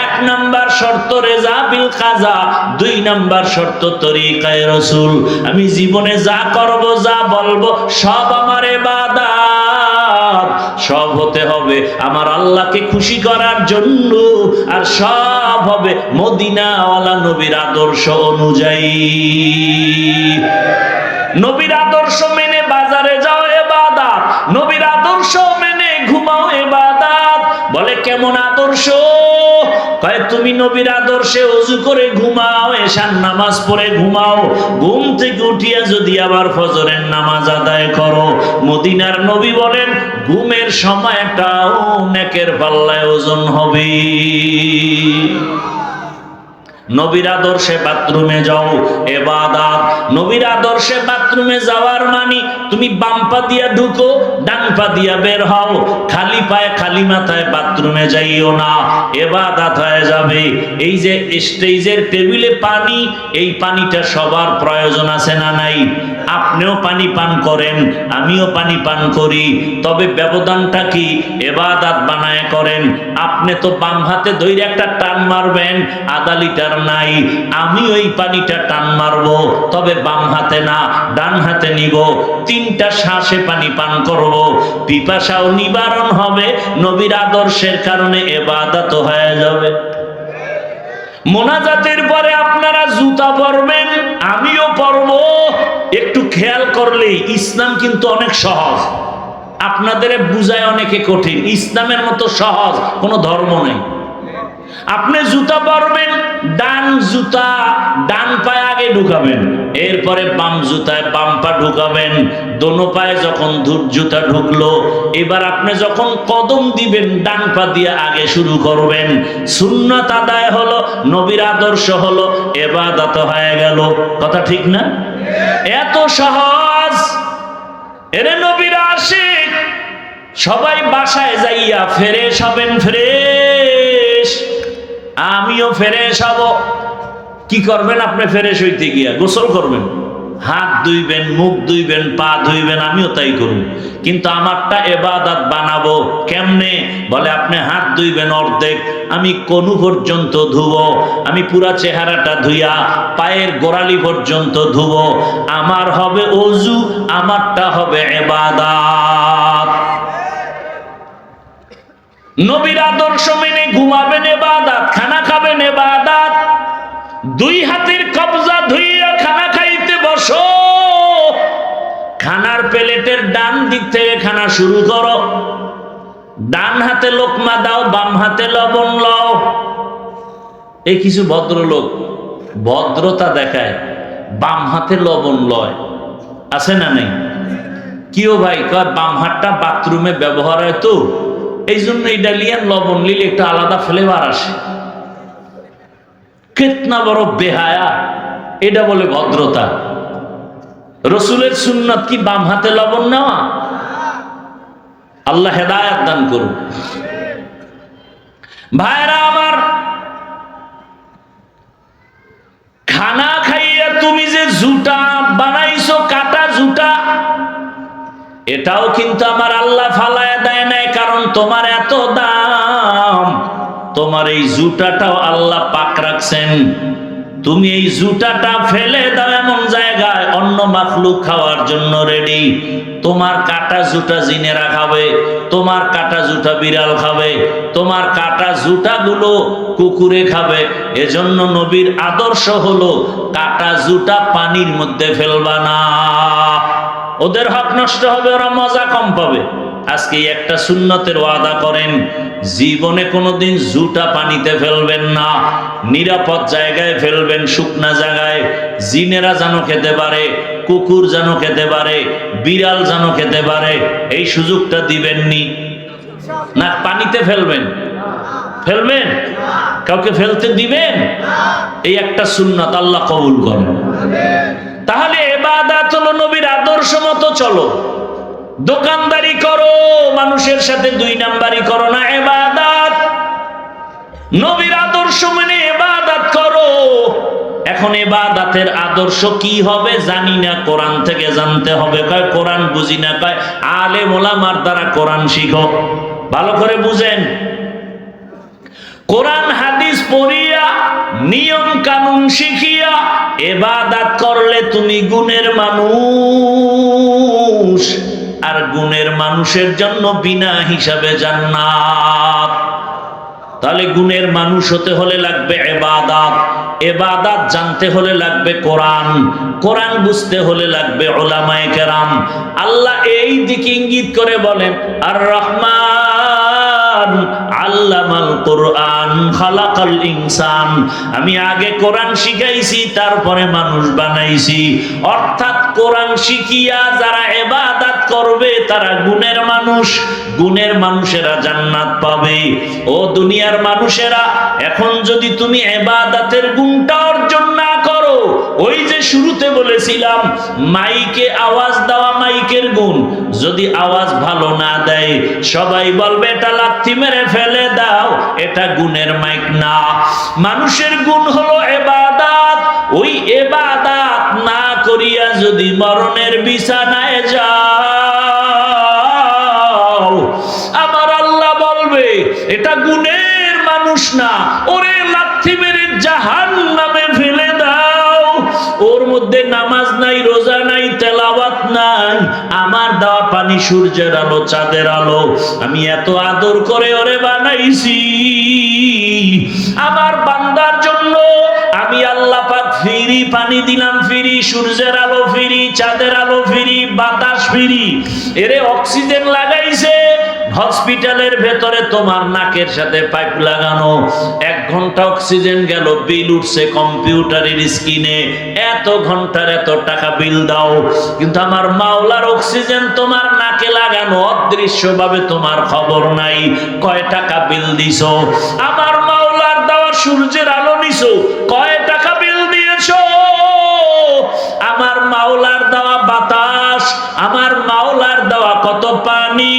1 নাম্বার শর্ত রেজা বিল কাজা, 2 নাম্বার শর্ত তরিকায়ে রাসূল। আমি জীবনে যা করব যা বলবো সব আমার ইবাদত, সব হতে হবে আমার আল্লাহকে খুশি করার জন্য, আর সব হবে মদিনাওয়ালা নবীর আদর্শ অনুযায়ী। নবীর আদর্শ মেনে বাজারে যাও ইবাদত, নবীর আদর্শ মেনে ঘুমাও ইবাদত। বলে কেমন আদর্শ? কয় তুমি নবীর আদর্শে ওযু করে ঘুমাও, এশার নামাজ পড়ে ঘুমাও, ঘুম থেকে উঠিয়া যদি আবার ফজরের নামাজ আদায় করো, মদিনার নবী বলেন ঘুমের সময়টাও নেকের পাল্লায় ওজন হবে। নবীর আদর্শে বাথরুমে যাও ইবাদত। নবীর আদর্শে বাথরুমে যাওয়ার মানে তুমি বাম পা দিয়া ঢুকো, ডান পা দিয়া বের হও, খালি পায়ে খালি মাথায় বাথরুমে যাইও না, ইবাদত হয়ে যাবে। এই যে স্টেজের টেবিলে পানি, এই পানিটা সবার প্রয়োজন আছে না নাই? আপনিও পানি পান করেন, আমিও পানি পান করি, তবে ব্যবধানটা কি? ইবাদত বানায় করেন। আপনি তো বাম হাতে ধরে একটা টান মারবেন, আধা লিটার নাই, আমি ওই পানিটা টান মারবো, তবে বাম হাতে না, ডান হাতে নিব, 3টা শ্বাসে পানি পান করব, পিপাসাও নিবারণ হবে, নবীর আদর্শের কারণে ইবাদত হয়ে যাবে। মোনাজাতের পরে আপনারা জুতা পরবেন, আমিও পরব। একটু খেয়াল করলেই ইসলাম কিন্তু অনেক সহজ, আপনাদের বুঝায় অনেকে কঠিন। ইসলামের মতো সহজ কোনো ধর্ম নেই। আপনি জুতা পরবেন, ডান জুতা ডান পায়ে আগে ঢুকাবেন, এরপরে বাম জুতায় বাম পা ঢুকাবেন। দোনো পায়ে যখন জুতা ঢুকলো, এবার আপনি যখন কদম দিবেন ডান পা দিয়ে আগে শুরু করবেন। সুন্নাত আদায় হলো, নবীর আদর্শ হলো, ইবাদত হয়ে গেল। কথা ঠিক না? এত সহজ। এরে নবীর আশিক সবাই বাসায় যাইয়া ফ্রেশ হবেন, ফ্রেশ, আমিও ফ্রেশ হব। কি করবেন আপনি ফ্রেশ হইতে গিয়া? গোসল করবেন, হাত ধুইবেন, মুখ ধুইবেন, পা ধুইবেন, আমিও তাই করব। কিন্তু আমারটা ইবাদত বানাবো কেমনে? বলে আপনি হাত ধুইবেন অর্ধেক, আমি কনু পর্যন্ত ধুবো, আমি পুরা চেহারাটা ধুইয়া পায়ের গোড়ালি পর্যন্ত ধুবো। আমার হবে ওযু, আমারটা হবে ইবাদত। নবীর আদর্শ মেনে ঘুমাবেন ইবাদত, খানা খাবেন ইবাদত। 2 হাতের কবজা ধুইয়া খানা খাইতে বসো, খানার প্লেটের ডান দিক থেকে খানা শুরু করো, ডান হাতে লোকমা দাও, বাম হাতে লবণ লও। এই কিছু ভদ্রলোক ভদ্রতা দেখায়, বাম হাতে লবণ লয়, আছে না নেই? কিও ভাই? কয় বাম হাতটা বাথরুমে ব্যবহার হয় তো, এই জন্য এটা লিয়ান, লবণ লিলে একটা আলাদা ফ্লেভার আসে। কিতনা বড় বেহায়া! এটা বলে ভদ্রতা? রসুলের সুন্নাত কি বাম হাতে লবণ নেওয়া? আল্লাহ হেদায়েত দান করুন। ভাইরা আমার, খানা খাইয়া তুমি যে জুতা বানাইছো, কাটা জুতা, এটাও কিন্তু আমার আল্লাহ ফালায়া দেয় নাই, কারণ তোমার এত দাম। তোমার এই জুতাটাও আল্লাহ পাক রাখছেন। তুমি এই জুতাটা ফেলে দাও এমন জায়গায়, অন্য মাখলুক খাওয়ার জন্য রেডি। তোমার কাটা জুতা জিনেরা খাবে, তোমার কাটা জুতা বিড়াল খাবে, তোমার কাটা জুতাগুলো কুকুরে খাবে। এজন্য নবীর আদর্শ হলো কাটা জুতা পানির মধ্যে ফেলবা না, ওদের হক নষ্ট হবে, ওরা মজা কম পাবে। আজকে একটা সুন্নতের ওয়াদা করেন, জীবনে কোনোদিন জুতা পানিতে ফেলবেন না, নিরাপদ জায়গায় ফেলবেন, শুকনা জায়গায়। জিনেরা যেন খেতে পারে, কুকুর যেন খেতে পারে, বিড়াল যেন খেতে পারে, এই সুযোগটা দিবেননি। না পানিতে ফেলবেন? ফেলবেন? কাউকে ফেলতে দিবেন? এই একটা সুন্নাত, আল্লাহ কবুল করেন। তাহলে ইবাদত হলো নবীর আদর্শ মতো চলো। দোকানদারি করো, মানুষের সাথে 2 নাম্বারি করো না, ইবাদত। নবীর আদর্শ মেনে ইবাদত করো। এখন ইবাদতের আদর্শ কি হবে জানি না, কোরআন থেকে জানতে হবে। কয় কোরআন বুঝি না, কয় আলেম ওলামার দ্বারা কোরআন শিখো। ভালো করে বুঝেন, কোরআন হাদিস পড়িয়া নিয়ম কানুন শিখিয়া ইবাদত করলে তুমি গুণের মানুষ, আর গুণের মানুষের জন্য বিনা হিসাবে জান্নাত। তাহলে গুণের মানুষ হতে হলে লাগবে ইবাদত, ইবাদত জানতে হলে লাগবে কোরআন, কোরআন বুঝতে হলে লাগবে উলামায়ে কেরাম। আল্লাহ এই দিকে ইঙ্গিত করে বলেন, আর রহমান আল্লামাল কোরআন খালাকাল ইনসান। আমি আগে কোরআন শিখাইছি, তারপরে মানুষ বানাইছি। অর্থাৎ কোরআন শিখিয়া যারা ইবাদত করবে তারা গুণের মানুষ, গুণের মানুষেরা জান্নাত পাবে। ও দুনিয়ার মানুষেরা, এখন যদি তুমি ইবাদতের গুণটা অর্জন না করো, ওই যে শুরুতে বলেছিলাম মাইকে আওয়াজ দেওয়া মাইকের গুণ, যদি আওয়াজ ভালো না দেয় সবাই বলবে এটা লাথি মেরে ফেলে দাও, এটা গুণের মাইক না। মানুষের গুণ হলো ইবাদত। ওই ইবাদত না করিয়া যদি মরণের বিছানায় যাও, আমার আল্লাহ বলবে এটা গুণের মানুষ না, ওরে লাথি মেরে জাহান্নামে ফেলে দাও। ওর মধ্যে নামাজ নাই, রোজা নাই, তেলাওয়াত নাই, আমার দেওয়া পানি সূর্যের আলো, চাঁদের আলো, আমি এত আদর করে ওরে বানাইছি। আমার বান্দার জন্য আমি আল্লাহ পাক ফ্রি পানি দিলাম, ফ্রি সূর্যের আলো, ফ্রি চাঁদের আলো, ফ্রি বাতাস, ফ্রি এরে অক্সিজেন লাগাইছে। হসপিটালের ভেতরে তোমার নাকের সাথে পাইপ লাগানো, 1 ঘন্টা অক্সিজেন গেল, বিল উঠছে কম্পিউটারের স্ক্রিনে, এত ঘন্টার এত টাকা বিল দাও। কিন্তু আমার মাওলার অক্সিজেন তোমার নাকে লাগানো, অদৃশ্যভাবে তোমার খবর নাই কয় টাকা বিল দিছো। আমার মাওলার দেওয়া সূর্যের আলো নিছো, কয় টাকা বিল দিয়েছো। আমার মাওলার দেওয়া বাতাস, আমার মাওলার দেওয়া কত পানি।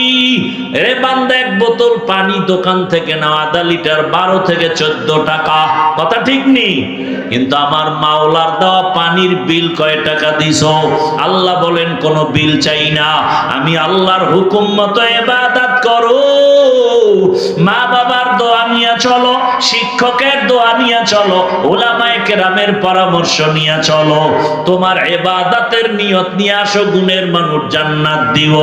রে বান্দা, 1 বোতল পানি দোকান থেকে নাও, আধা লিটার 12 থেকে 14 টাকা, কথা ঠিক নেই? কিন্তু আমার মাওলার দেওয়া পানির বিল কয় টাকা দিছো? আল্লাহ বলেন কোনো বিল চাই না, আমি আল্লাহর হুকুম মতো ইবাদত করো। মা বাবার দোয়া নিয়ে চলো, শিক্ষকের দোয়া নিয়ে চলো, উলামায়ে কেরামের পরামর্শ নিয়ে চলো। তোমার ইবাদতের নিয়ত নিয়ে আসো, গুণের মানুষ জান্নাত দিব।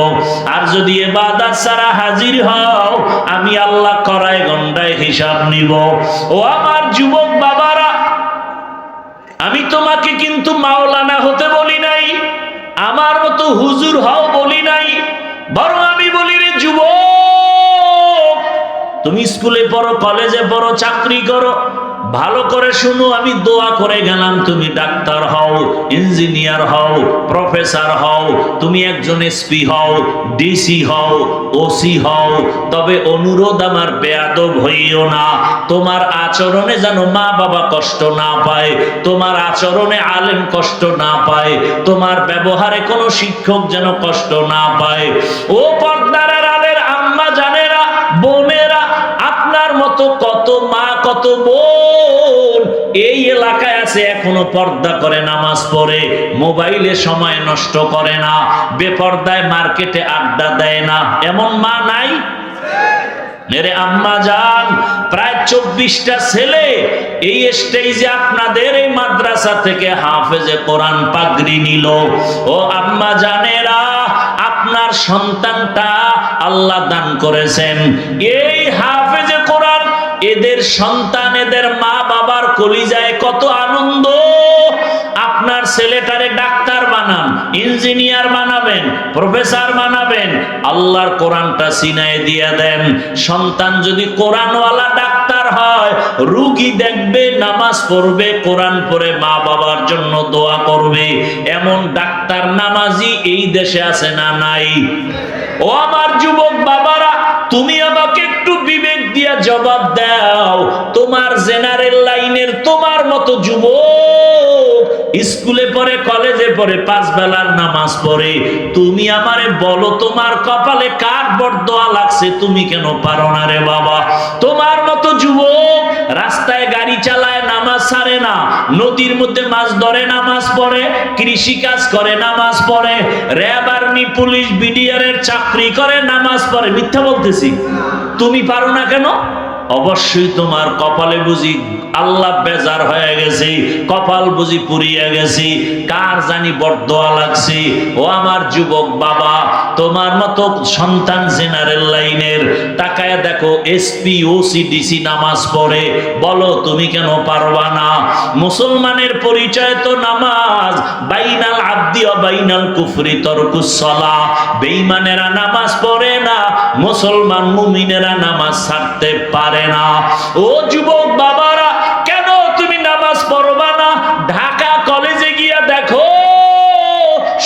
আর যদি ইবাদত ছাড়া হাজির হও, আমি আল্লাহ কড়ায় গন্ডায় হিসাব নিব। ও আমার যুবক বাবারা, আমি তোমাকে কিন্তু মাওলানা হতে বলি নাই, আমার মতো হুজুর হও বলি নাই, বরং আমি বলি রে যুবক, তুমি স্কুলে পড়ো, কলেজে পড়ো, চাকরি করো, ভালো করে শুনো, আমি দোয়া করে গেলাম তুমি ডাক্তার হও, ইঞ্জিনিয়ার হও, প্রফেসর হও, তুমি একজন এসপি হও, ডিসি হও, ওসি হও। তবে অনুরোধ আমার, বেয়াদব হইও না। তোমার আচরণে যেন মা বাবা কষ্ট না পায়, তোমার আচরণে আলেম কষ্ট না পায়, তোমার ব্যবহারে কোনো শিক্ষক যেন কষ্ট না পায়। ও পর্দার আড়ালের আম্মা জানেরা, বোনেরা, আপনার মতো কত মা, কত বোন এই এলাকায় আছে এখনো পর্দা করে নামাজ পড়ে, মোবাইলে সময় নষ্ট করে না, বেপর্দায় মার্কেটে আড্ডা দেয় না, এমন মা নাই? মেরে আম্মা জান, প্রায় 24টা ছেলে এই স্টেজে আপনাদের এই মাদ্রাসা থেকে হাফেজে কোরআন পাগড়ি নিল। ও আম্মা জানেরা, আপনার সন্তানটা আল্লাহ দান করেছেন, এই হাফেজে কোরআন, এদের সন্তান, এদের মা বাবার কলিজায় কত আনন্দ। আপনার ছেলেটারে ডাক্তার বানান, ইঞ্জিনিয়ার বানাবেন, প্রফেসর বানাবেন, আল্লাহর কোরআনটা সিনায় দিয়ে দেন। সন্তান যদি কোরআনওয়ালা ডাক্তার হয়, রোগী দেখবে, নামাজ পড়বে, কোরআন পড়ে মা বাবার জন্য দোয়া করবে, এমন ডাক্তার নামাজি এই দেশে আছে না নাই? ও আমার যুবক বাবারা, তুমি আমাকে একটু বিবেক দিয়া জবাব দাও। তোমার জেনারেল লাইনের তোমার মতো যুবক স্কুলে পড়ে, কলেজে পড়ে, 5 বেলার নামাজ পড়ে, তুমি আমারে বলো তোমার কপালে কার বরদোয়া লাগছে, তুমি কেন পারো না রে বাবা? তোমার মতো যুবক রাস্তায় গাড়ি চালায়, নামাজ ছাড়ে না, নদীর মধ্যে মাছ ধরে, নামাজ পড়ে, কৃষি কাজ করে, নামাজ পড়ে, র্যাব, আর্মি, পুলিশ, বিডিআর এর চাকরি করে, নামাজ পড়ে। মিথ্যা বলতেছি? তুমি পারো না কেন? অবশ্যই তোমার কপালে বুঝি আল্লাহ বেজার হয়ে গেছে, কপাল বুঝি পুড়িয়ে গেছে, কার জানি বরদোয়া লাগছে। ও আমার যুবক বাবা, তোমার মতো সন্তান জেনারেল লাইনের, তাকায় দেখো এসপি ওসি ডিসি নামাজ পড়ে, বলো তুমি কেন পারবা না? মুসলমানের পরিচয় তো নামাজ। বাইনাল আব্দি ওয়া বাইনাল কুফরি তরকুস সালাহ। বেঈমানেরা নামাজ পড়ে না, মুসলমান মুমিনেরা নামাজ ছাড়তে পারে না। ও যুবক বাবারা, কেন তুমি নামাজ পড়বা না? ঢাকা কলেজে গিয়া দেখো,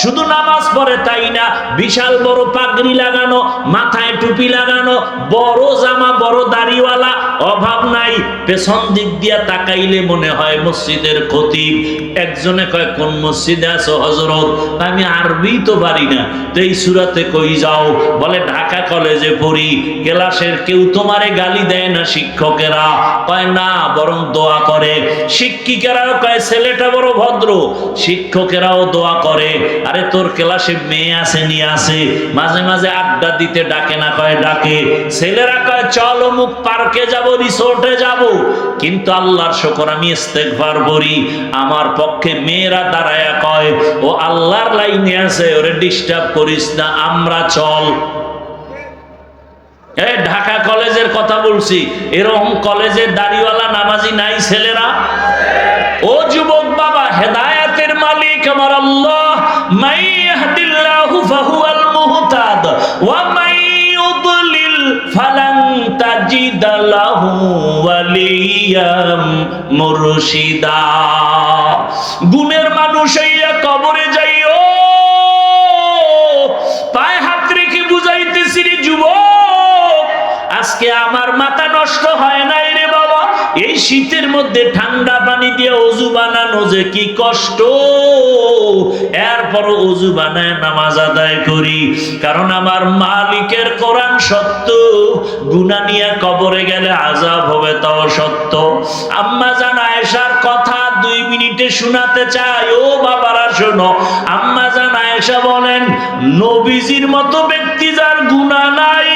শুধু নামাজ পড়ে তাই না, বিশাল বড় পাগড়ি লাগানো, মাথায় টুপি লাগানো, বড় জামা, বড় দাড়িওয়ালা, অভাব নাই। পেছন দিক দিয়া তাকাইলে মনে হয় মসজিদের খতিব। একজনে কয় কোন মসজিদে আছো হযরত? আমি আরবি তো পারি না, তো এই সূরাতে কই যাও? বলে ঢাকা কলেজে পড়ি। ক্লাসের কেউ তোমারে গালি দেয় না? শিক্ষকেরা কয় না, বরং দোয়া করে। শিক্ষিকারাও কয় ছেলেটা বড় ভদ্র, শিক্ষকেরাও দোয়া করে। আরে তোর ক্লাসে মেয়ে আছে, নিয়ে আসে, মাঝে মাঝে আড্ডা দিতে ডাকে না? কয় ডাকে। ছেলেরা কয় চল অমুক পার্কে যাব, রিসোর্টে যাব। কিন্তু আল্লাহর শুকর আমি ইস্তেগফার করি, আমার পক্ষে মেয়েরা দাঁড়ায়া কয় ও আল্লাহর লাইনে আছে, ওরে ডিস্টার্ব করিস না, আমরা চল। এই ঢাকা কলেজের কথা বলছি, এরকম কলেজের দাড়িওয়ালা নামাজি নাই ছেলেরা? ও যুবক বাবা, হেদায়েতের মালিক আমার আল্লাহ। মাই ইয়াহদিল্লাহু ফাহুয়াল মুহতাদ ওয়া মাই ইউদ্লিল ফালান তাজিদ লাহু ওয়ালিয়াম মুরশিদা। গুণের মানুষ হইয়া কবরে যাইও, পায়ে হাত রেখে বুঝাইতেছি রে যুবক, আজকে আমার মাথা নষ্ট হয় নাই রে বাবা। এই শীতের মধ্যে ঠান্ডা পানি দিয়ে ওযু বানানো যে কি কষ্ট, এরপর ওযু বানায় নামাজ আদায় করি, কারণ আমার মালিকের কোরআন সত্য। গুনাহ নিয়ে কবরে গেলে আযাব হবে তাও সত্য। আম্মা জান আয়েশার কথা 2 মিনিটে শোনাতে চাই। ও বাবারা শোনো, আম্মা জান আয়েশা বলেন, নবীজির মতো ব্যক্তি যার গুনাহ নাই,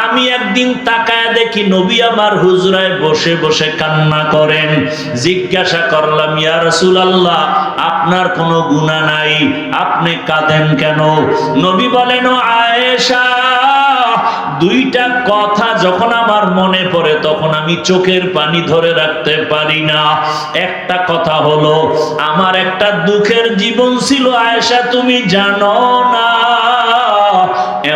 আমি একদিন তাকায় দেখি নবী আমার হুজরায় বসে বসে কান্না করেন। জিজ্ঞাসা করলাম, ইয়া রাসূলুল্লাহ, আপনার কোনো গুনাহ নাই, আপনি কাঁদেন কেন? নবী বলেন, ও আয়েশা, 2টা কথা যখন আমার মনে পড়ে তখন আমি চোখের পানি ধরে রাখতে পারি না। একটা কথা হলো, আমার একটা দুঃখের জীবন ছিল আয়েশা, তুমি জানো না।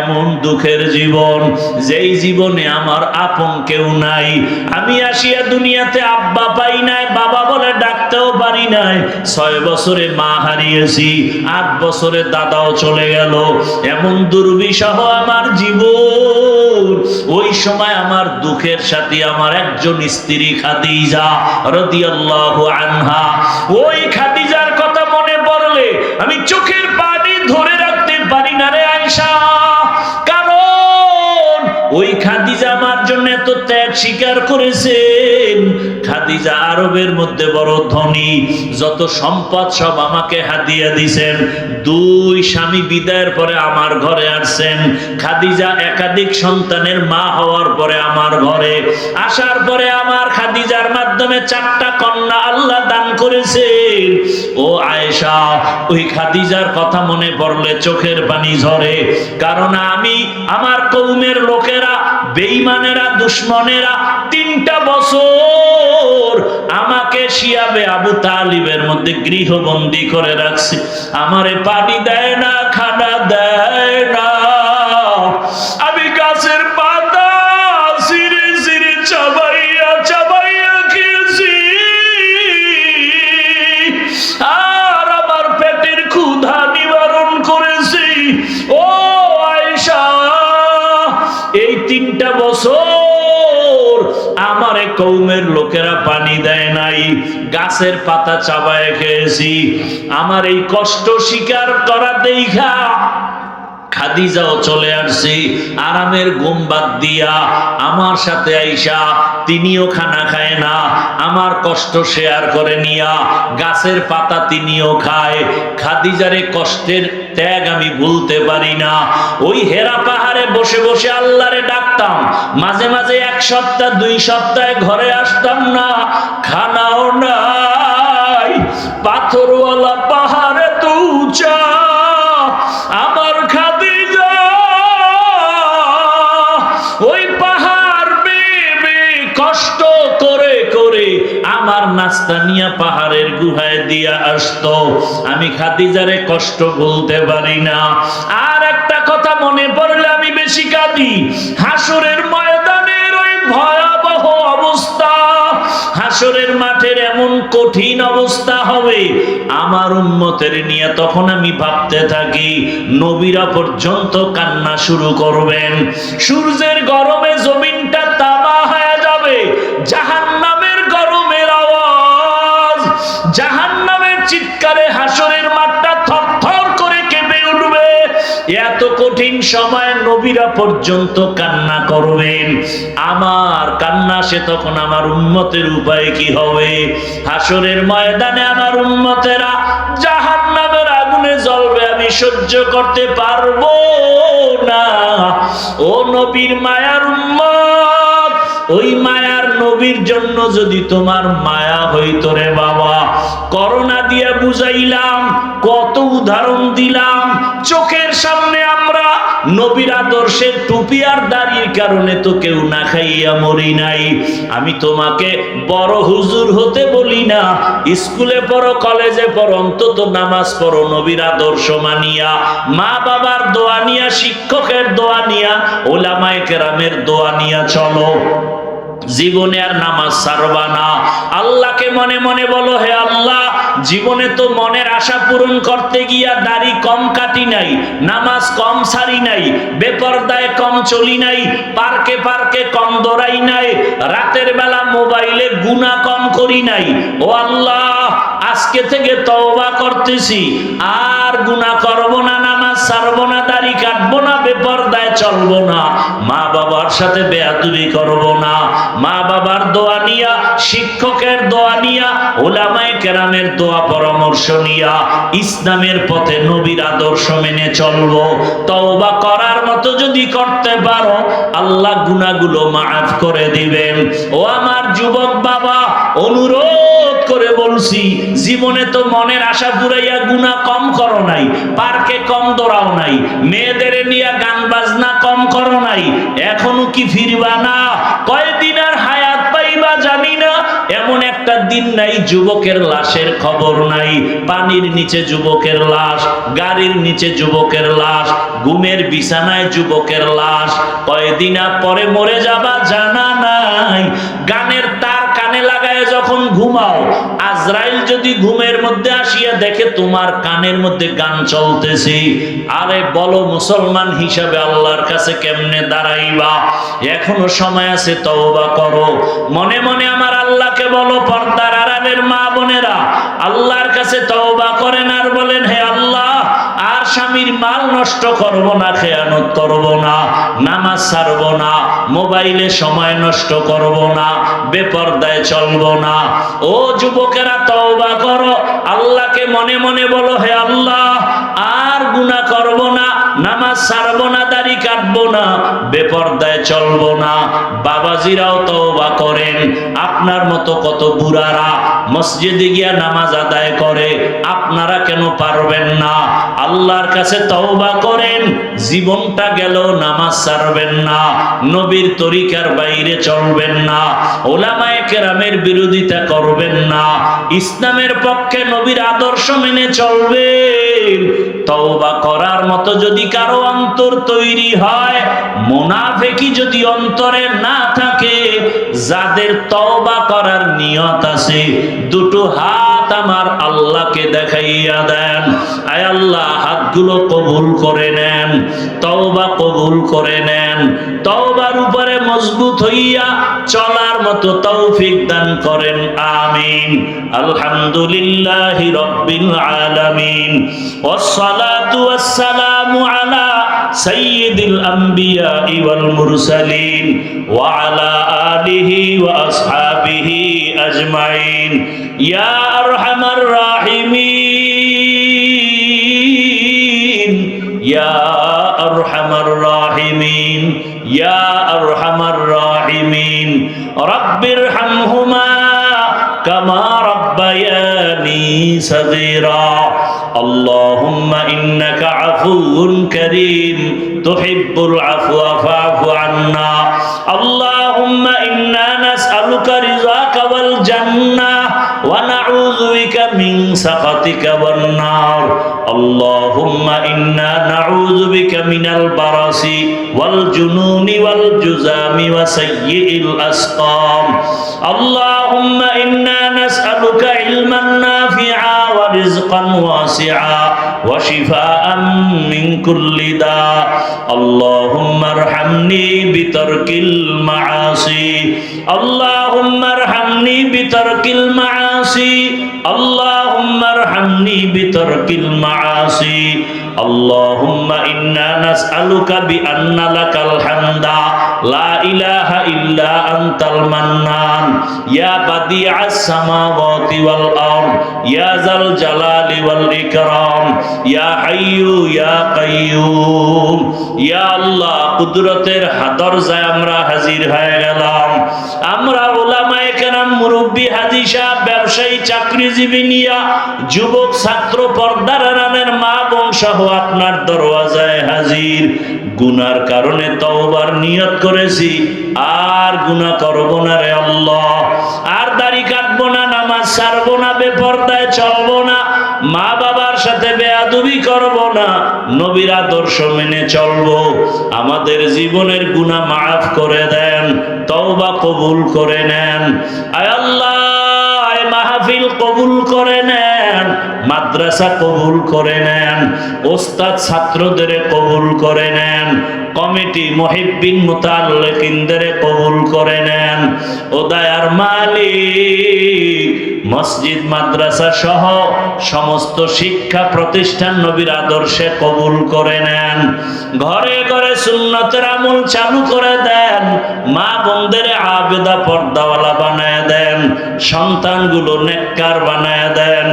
এমন দুঃখের জীবন, যেই জীবনে আমার আপন কেউ নাই। আমি আসিয়া দুনিয়াতে আব্বা পাই নাই, বাবা বলে ডাকতেও পারি নাই। 6 বছরে মা হারিয়েছি, 8 বছরে দাদাও চলে গেল। এমন দুর্বিষহ আমার জীবন। ওই সময় আমার দুঃখের সাথে আমার একজন স্ত্রী খাদিজা রাদিয়াল্লাহু আনহা, ওই খাদিজার কথা মনে পড়লে আমি চোখের পানি ধরে রাখতে পারি না রে আয়েশা। ওই খাদিজা আমার জন্য এত ত্যাগ স্বীকার করেছেন। খাদিজা আরবের মধ্যে বড় ধনী, যত সম্পদ সব আমাকে হাদিয়া দিয়েছেন। 2 স্বামী বিদায়ের পরে আমার ঘরে আসছেন। খাদিজা একাধিক সন্তানের মা হওয়ার পরে আমার ঘরে আসার পরে আমার খাদিজার মাধ্যমে 4টা কন্যা আল্লাহ দান করেছেন। ও আয়েশা, ওই খাদিজার কথা মনে পড়লে চোখের পানি ঝরে, কারণ আমি আমার কওমের লোকেরা, বেঈমানেরা, দুশমনেরা 3টা বছর আমাকে শিয়াবে আবু তালিবের মধ্যে গৃহবন্দী করে রাখছে। আমারে পানি দেয় না, খানা দেয় না। আমি গাছের পাতা ছিঁড়ে ছিঁড়ে চাবাইয়া চাবাইয়া খেয়েছি, আর আমার পেটের ক্ষুধা নিবারণ করেছি। ও আয়েশা, এই 3টা বছর আমারে কওমের লোকেরা পানি দেয় নাই, গাছের পাতা চাবায় খেয়েছি। আমার এই কষ্ট স্বীকার করা দেখা খাদিজাও চলে আসছে আরামের ঘুম বাদ দিয়া আমার সাথে আইসা, তিনিও খানা খায় না, আমার কষ্ট শেয়ার করে নিয়া গাছের পাতা তিনিও খায়। খাদিজারে কষ্টের ত্যাগ আমি ভুলতে পারি না। ওই হেরা পাহাড়ে বসে বসে আল্লাহরে ডাকতাম, মাঝে মাঝে 1 সপ্তাহ 2 সপ্তাহে ঘরে আসতাম না, খানাও নাই। পাথরওয়ালা পাহাড়ে তো উঁচা, আমার খাদিজা ওই পাহাড় বেয়ে কষ্ট করে করে আমার নাস্তা নিয়ে পাহাড়ের গুহায় দিয়া আসতো। আমি খাদিজারে কষ্ট বলতে পারি না। আর একটা কথা মনে পড়লে আমি বেশি কাঁদি, হাসরের ময়দানের ওই ভয়াবহ অবস্থা, হাসরের মাঠের এমন কঠিন অবস্থা হবে আমার উম্মতের নিয়ে। তখন আমি ভাবতে থাকি, নবীরা পর্যন্ত কান্না শুরু করবেন, সূর্যের গরমে জমিনটা তামা হয়ে যাবে, জাহান্নামের গরমের আওয়াজ, জাহান্নামের চিৎকারে হাসরের মাঠটা থরথর করে কেঁপে উঠবে। এত কঠিন সময় নবীরা পর্যন্ত কান্না করবেন। আমার কান্না সে তখন আমার উম্মতের উপায় কি হবে? হাসরের ময়দানে আমার উম্মতেরা জাহান্নামের আগুনে জ্বলবে, আমি সহ্য করতে পারবো না। ও নবীর মায়ার উম্মত, ওই মায়ার নবীর জন্য যদি তোমার মায়া হইতো রে বাবা, করোনা দিয়ে বুঝাইলাম, কত উদাহরণ দিলাম, চোখের সামনে আমরা নবীর আদর্শের টুপি আর দাড়ির কারণে তো কেউ না খাইয়া মরি নাই। আমি তোমাকে বড় হুজুর হতে বলি না, স্কুলে পড়ো, কলেজে পড়ো, অন্তত নামাজ পড়ো নবীর আদর্শ মানিয়া, মা বাবার দোয়া নিয়া, শিক্ষকের দোয়া নিয়া, ওলামায়ে কেরামের দোয়া নিয়া চলো। জীবনে আর নামাজ ছাড়বা না। আল্লাহকে মনে মনে বলো, হে আল্লাহ, জীবনে তো মনের আশা পূরণ করতে গিয়া দাড়ি কম কাটি নাই, নামাজ কম ছাড়ি নাই, বেপরদায় কম চলি নাই, পার্কে পার্কে কম দৌড়াই নাই, রাতের বেলা মোবাইলে গুনাহ কম করি নাই। ও আল্লাহ, আজকে থেকে তওবা করতেছি, আর গুনাহ করব না, নামাজ ছাড়বো না, দাড়ি কাটবো না, বেপরদায় চলবো না, মা বাবার সাথে বেয়াদবি করব না। মা বাবার দোয়া নিয়া, শিক্ষকের দোয়া নিয়া, ওলামায়ে কেরামের দোয়া পরামর্শ নিয়া ইসলামের পথে নবীর আদর্শ মেনে চলবো। তওবা করার মতো যদি করতে পারো, আল্লাহ গুনাহগুলো মাফ করে দিবেন। ও আমার যুবক বাবা, অনুরোধ করে বলছি, জীবনে তো মনের আশা পুরাইয়া গুনাহ কম করো নাই, পার্কে কম দৌড়াও নাই, মেয়েদের নিয়ে গান বাজনা কম করো নাই, এখনো কি ফিরবা না? কয়দিন আর হায়াত পাইবা জানি না, এমন একটা দিন নাই যুবকের লাশের খবর নাই। পানির নিচে যুবকের লাশ, গাড়ির নিচে যুবকের লাশ, ঘুমের বিছানায় যুবকের লাশ। কয়দিন পরে মরে যাবা জানা নাই। গানের তার কানে লাগায় যখন ঘুমাও, আজরাইল যদি ঘুমের মধ্যে আসিয়া দেখে তোমার কানের মধ্যে গান চলতেছে, আরে বলো মুসলমান হিসাবে আল্লাহর কাছে কেমনে দাঁড়াইবা? এখনো সময় আছে, তওবা করো। মনে মনে আমার আল্লাহকে বলো, পর্দার আড়ালের মা বোনেরা আল্লাহর কাছে তওবা করেন আর বলেন, হে আল্লাহ, আর স্বামীর মাল নষ্ট করব না, খেয়ানত করব না, নামাজ ছাড়ব না, মোবাইলে সময় নষ্ট করব না, বেপরদায় চলব না। ও যুবকেরা, তওবা করো, আল্লাহকে মনে মনে বলো, হে আল্লাহ, আর গুনাহ করব না, নামাজ ছাড়ব না, দাড়ি কাটব না, বেপরদায় চলব না। বাবাজিরাও তওবা করেন। আপনার মতো কত বুড়ারা মসজিদে গিয়া নামাজ আদায় করে, আপনারা কেন পারবেন না? আল্লাহর কাছে তওবা করেন, জীবনটা গেল, নামাজ ছাড়বেন না, নবীর তরিকার বাইরে চলবেন না, ওলামায়ে কেরামের বিরোধিতা করবেন না, ইসলামের পক্ষে নবীর আদর্শ মেনে চলবেন। তওবা করার মতো যদি কারো অন্তর তৈরি হয়, মুনাফিকি যদি অন্তরে না থাকে, যাদের তওবা করার নিয়ত আছে, দুটো হাত আমার আল্লাহকে দেখাইয়া দেন। আয় আল্লাহ, হাতগুলো কবুল করে নেন, তওবা কবুল করে নেন, তওবার উপরে মজবুত হইয়া চলার মতো তৌফিক দান করেন। আমিন। আলহামদুলিল্লাহি রাব্বিল আলামিন, ওয়াসসালাতু ওয়াসসালামু আলা সাইয়্যিদিল আম্বিয়া ওয়াল মুরসালিন ওয়া আলা আলিহি ওয়া আসহাবিহি আজমাইন ইয়া আরহামার রাহিমিন ইয়া আরহামার রাহিমিন ইয়া আরহামার রাহিমিন রাব্বিরহামহুমা কামা রাব্বায়ানি সাগীরা আল্লাহুম্মা ইন্নাকা আফুউন কারীম তুহিব্বুল আফওয়া ফা'ফু আন্না আল্লাহুম্মা ইন্না নাসআলুকা রিযাকা ওয়াল জান্নাহ ওয়া নাউযু বিকা মিন সাখাতিকা ওয়ান নার আল্লাহুম্মা ইন্না নাউযু বিকা মিনাল বারাসি ওয়াল জুনুনি ওয়াল জুযামি ওয়া সাইয়্যিল আসকাম আল্লাহুম্মা ইন্না নাসআলুকা ইলমান নাফিআ ওয়া রিজকান ওয়াসিআ ওয়া শিফাআন মিন কুল্লি দা আল্লাহুম্মা আরহামনি বিতারকিল মাআসি আল্লাহুম্মা আরহামনি বিতারকিল মাআসি আল্লাহুম্মা আরহামনি বিতারকিল মাআসি আল্লাহুম্মা ইন্না নাসআলুকা বিআন্না লাকাল হামদা লা ইলাহা ইল্লা আনতাল মান্নান ইয়া বাদিআস সামাওয়াতি ওয়াল আরদ ইয়া যাল জালালি ওয়াল ইকরাম ইয়া হাইয়্যু ইয়া কাইয়্যুম ইয়া আল্লাহ কুদরতের দরজায় আমরা হাজির হয়ে গেলাম। আমরা উলামায়ে কেরাম, মুরব্বি, হাজী সাহেব, ব্যবসায়ী, চাকরিজীবী নিয়া যুবক, ছাত্র, পর্দার আড়ালের মা বোন সহ আপনার দরওয়াজায় হাজির। গুনার কারণে তওবার নিয়ত করেছি, আর গুনাহ করব না রে আল্লাহ। আর দাড়ি কাটবো না, নামাজ ছাড়বো না, বেপরদায় চলবো না, মা বাবার সাথে বেয়াদবি করব না, নবীর আদর্শ মেনে চলবো। আমাদের জীবনের গুনাহ মাফ করে দেন, তওবা কবুল করে নেন। আয় আল্লাহ, এই মাহফিল কবুল করে নেন, মাদ্রাসা কবুল করে নেন, ওস্তাদ ছাত্রদের কবুল করে নেন, কমিটি মুহিব্বিন মুতাআল্লিকিনদের কবুল করে নেন। ও দয়ার মালিক, মসজিদ মাদ্রাসা সহ সমস্ত শিক্ষা প্রতিষ্ঠান নবীর আদর্শে কবুল করে নেন। ঘরে ঘরে সুন্নতের আমল চালু করে দেন। মা বোনদের আবেদা পর্দাওয়ালা বানায় দেন। সন্তানগুলো নেককার বানায় দেন।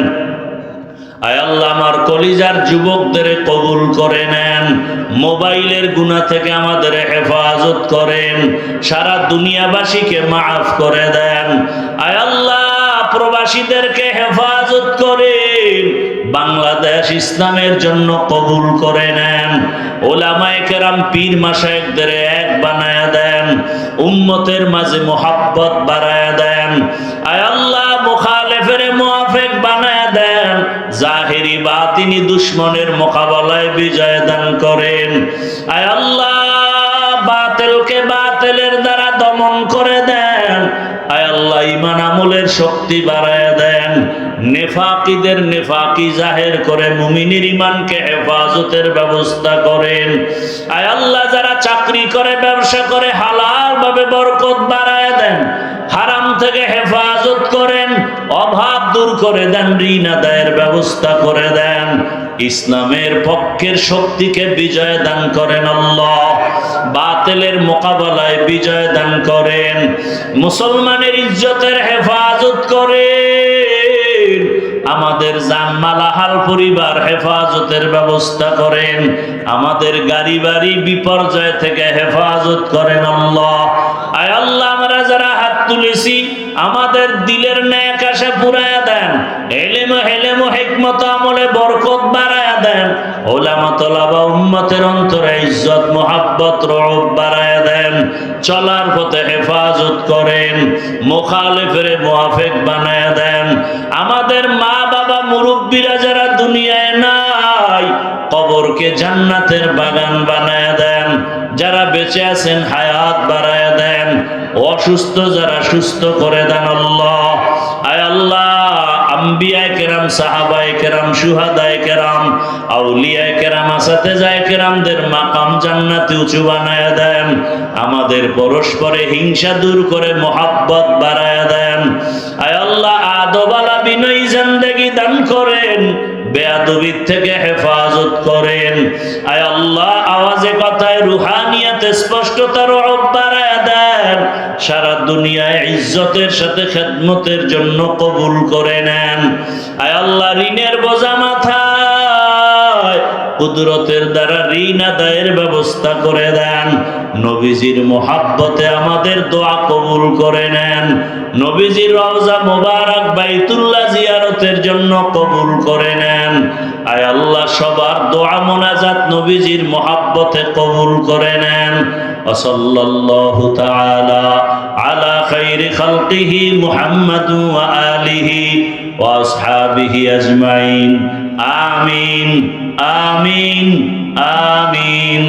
আয় আল্লাহ, আমার কলিজার যুবকদের কবুল করে নেন। মোবাইলের গুনাহ থেকে আমাদের হেফাজত করেন। সারা দুনিয়াবাসীকে মাফ করে দেন। আয় আল্লাহ, প্রবাসীদেরকে হেফাজত করেন। বাংলাদেশ ইসলামের জন্য কবুল করে নেন। ওলামায়ে কেরাম, পীর মাশায়েখদের এক বানায়া দেন। উম্মতের মাঝে মুহাব্বত বাড়ায়া দেন। আয় আল্লাহ, মুখালেফের মুআফিক বানায়া দেন। জাহিরি বাতিনি দুশমনের মোকাবেলায় বিজয় দান করেন। আয় আল্লাহ, বাতিলকে বাতিলের দ্বারা দমন করে দেন। আয় আল্লাহ, ঈমান আমলের শক্তি বাড়ায়া দেন। নেফাকিদের নেফাকি জাহের করে মুমিনের ঈমানকে হেফাজতের ব্যবস্থা করেন। আয় আল্লাহ, যারা চাকরি করে, ব্যবসা করে, হালাল ভাবে বরকত বাড়ায়া দেন। হারাম থেকে হেফাজত করেন। অভাব দূর করে দেন। ঋণ আদায়ের ব্যবস্থা করে দেন। ইসলামের পক্ষের শক্তিকে বিজয় দান করেন আল্লাহ। বাতিলের মোকাবেলায় বিজয় দান করেন। মুসলমানের ইজ্জতের হেফাজত করেন। আমাদের জানমালাহাল পরিবার হেফাজতের ব্যবস্থা করেন। আমাদের গাড়ি বাড়ি বিপর্যয় থেকে হেফাজত করেন আল্লাহ। আয় আল্লাহ, আমরা যারা হাত তুলেছি, আমাদের দিলের নেক আশা পুরায়া দেন। এলেম হেলেম হিকমত আমলে বরকত বাড়ায়া দেন। ওলামা তোলাবা উম্মতের অন্তরে ইজ্জত মুহাব্বত রব বাড়ায়া দেন। চলার পথে হেফাজত করেন। মুখালিফের মুআফিক বানায়া দেন। আমাদের মা বাবা মুরব্বীরা যারা দুনিয়ায় নাই, কবরকে জান্নাতের বাগান বানায়া দেন। যারা বেঁচে আছেন হায়াত বাড়ায়া দেন। অসুস্থ যারা সুস্থ করে দেন আল্লাহ। আয় আল্লাহ, আম্বিয়ায়ে কেরাম, সাহাবায়ে কেরাম, শুহাদায়ে কেরাম, আউলিয়ায়ে কেরাম, আসাতেজায়ে কেরামদের মাকাম জান্নাতে উঁচু বানায়া দেন। আমাদের পরস্পরে হিংসা দূর করে মুহাব্বত বাড়ায়া দেন। আয় আল্লাহ, আদবালা বিনয়ী জিন্দেগি দান করেন। বেয়াদবির থেকে হেফাজত করেন। আয় আল্লাহ, আওয়াজে কথায় রুহানিয়াতে স্পষ্টতার রব বাড়ায়া দেন। সারা দুনিয়ায় ইজ্জতের সাথে খেদমতের জন্য কবুল করে নেন। আয় আল্লাহ, ঋণের বোঝা মাথায় কুদরতের দ্বারা ঋণ আদায়ের ব্যবস্থা করে দেন। নবীজির মোহাব্বতে আমাদের দোয়া কবুল করে নেন। নবীজির রওজা মোবারক বাইতুল্লাহ জিয়ারতের জন্য কবুল করে নেন। আয় আল্লাহ, সবার দোয়া মোনাজাত নবীজির মোহাব্বতে কবুল করে নেন। ওয়াসাল্লাল্লাহু তাআলা আলা খাইরি খালকিহি মুহাম্মাদ ওয়া আলিহি ওয়া আসহাবিহি আজমাইন। আমিন আমিন আমিন।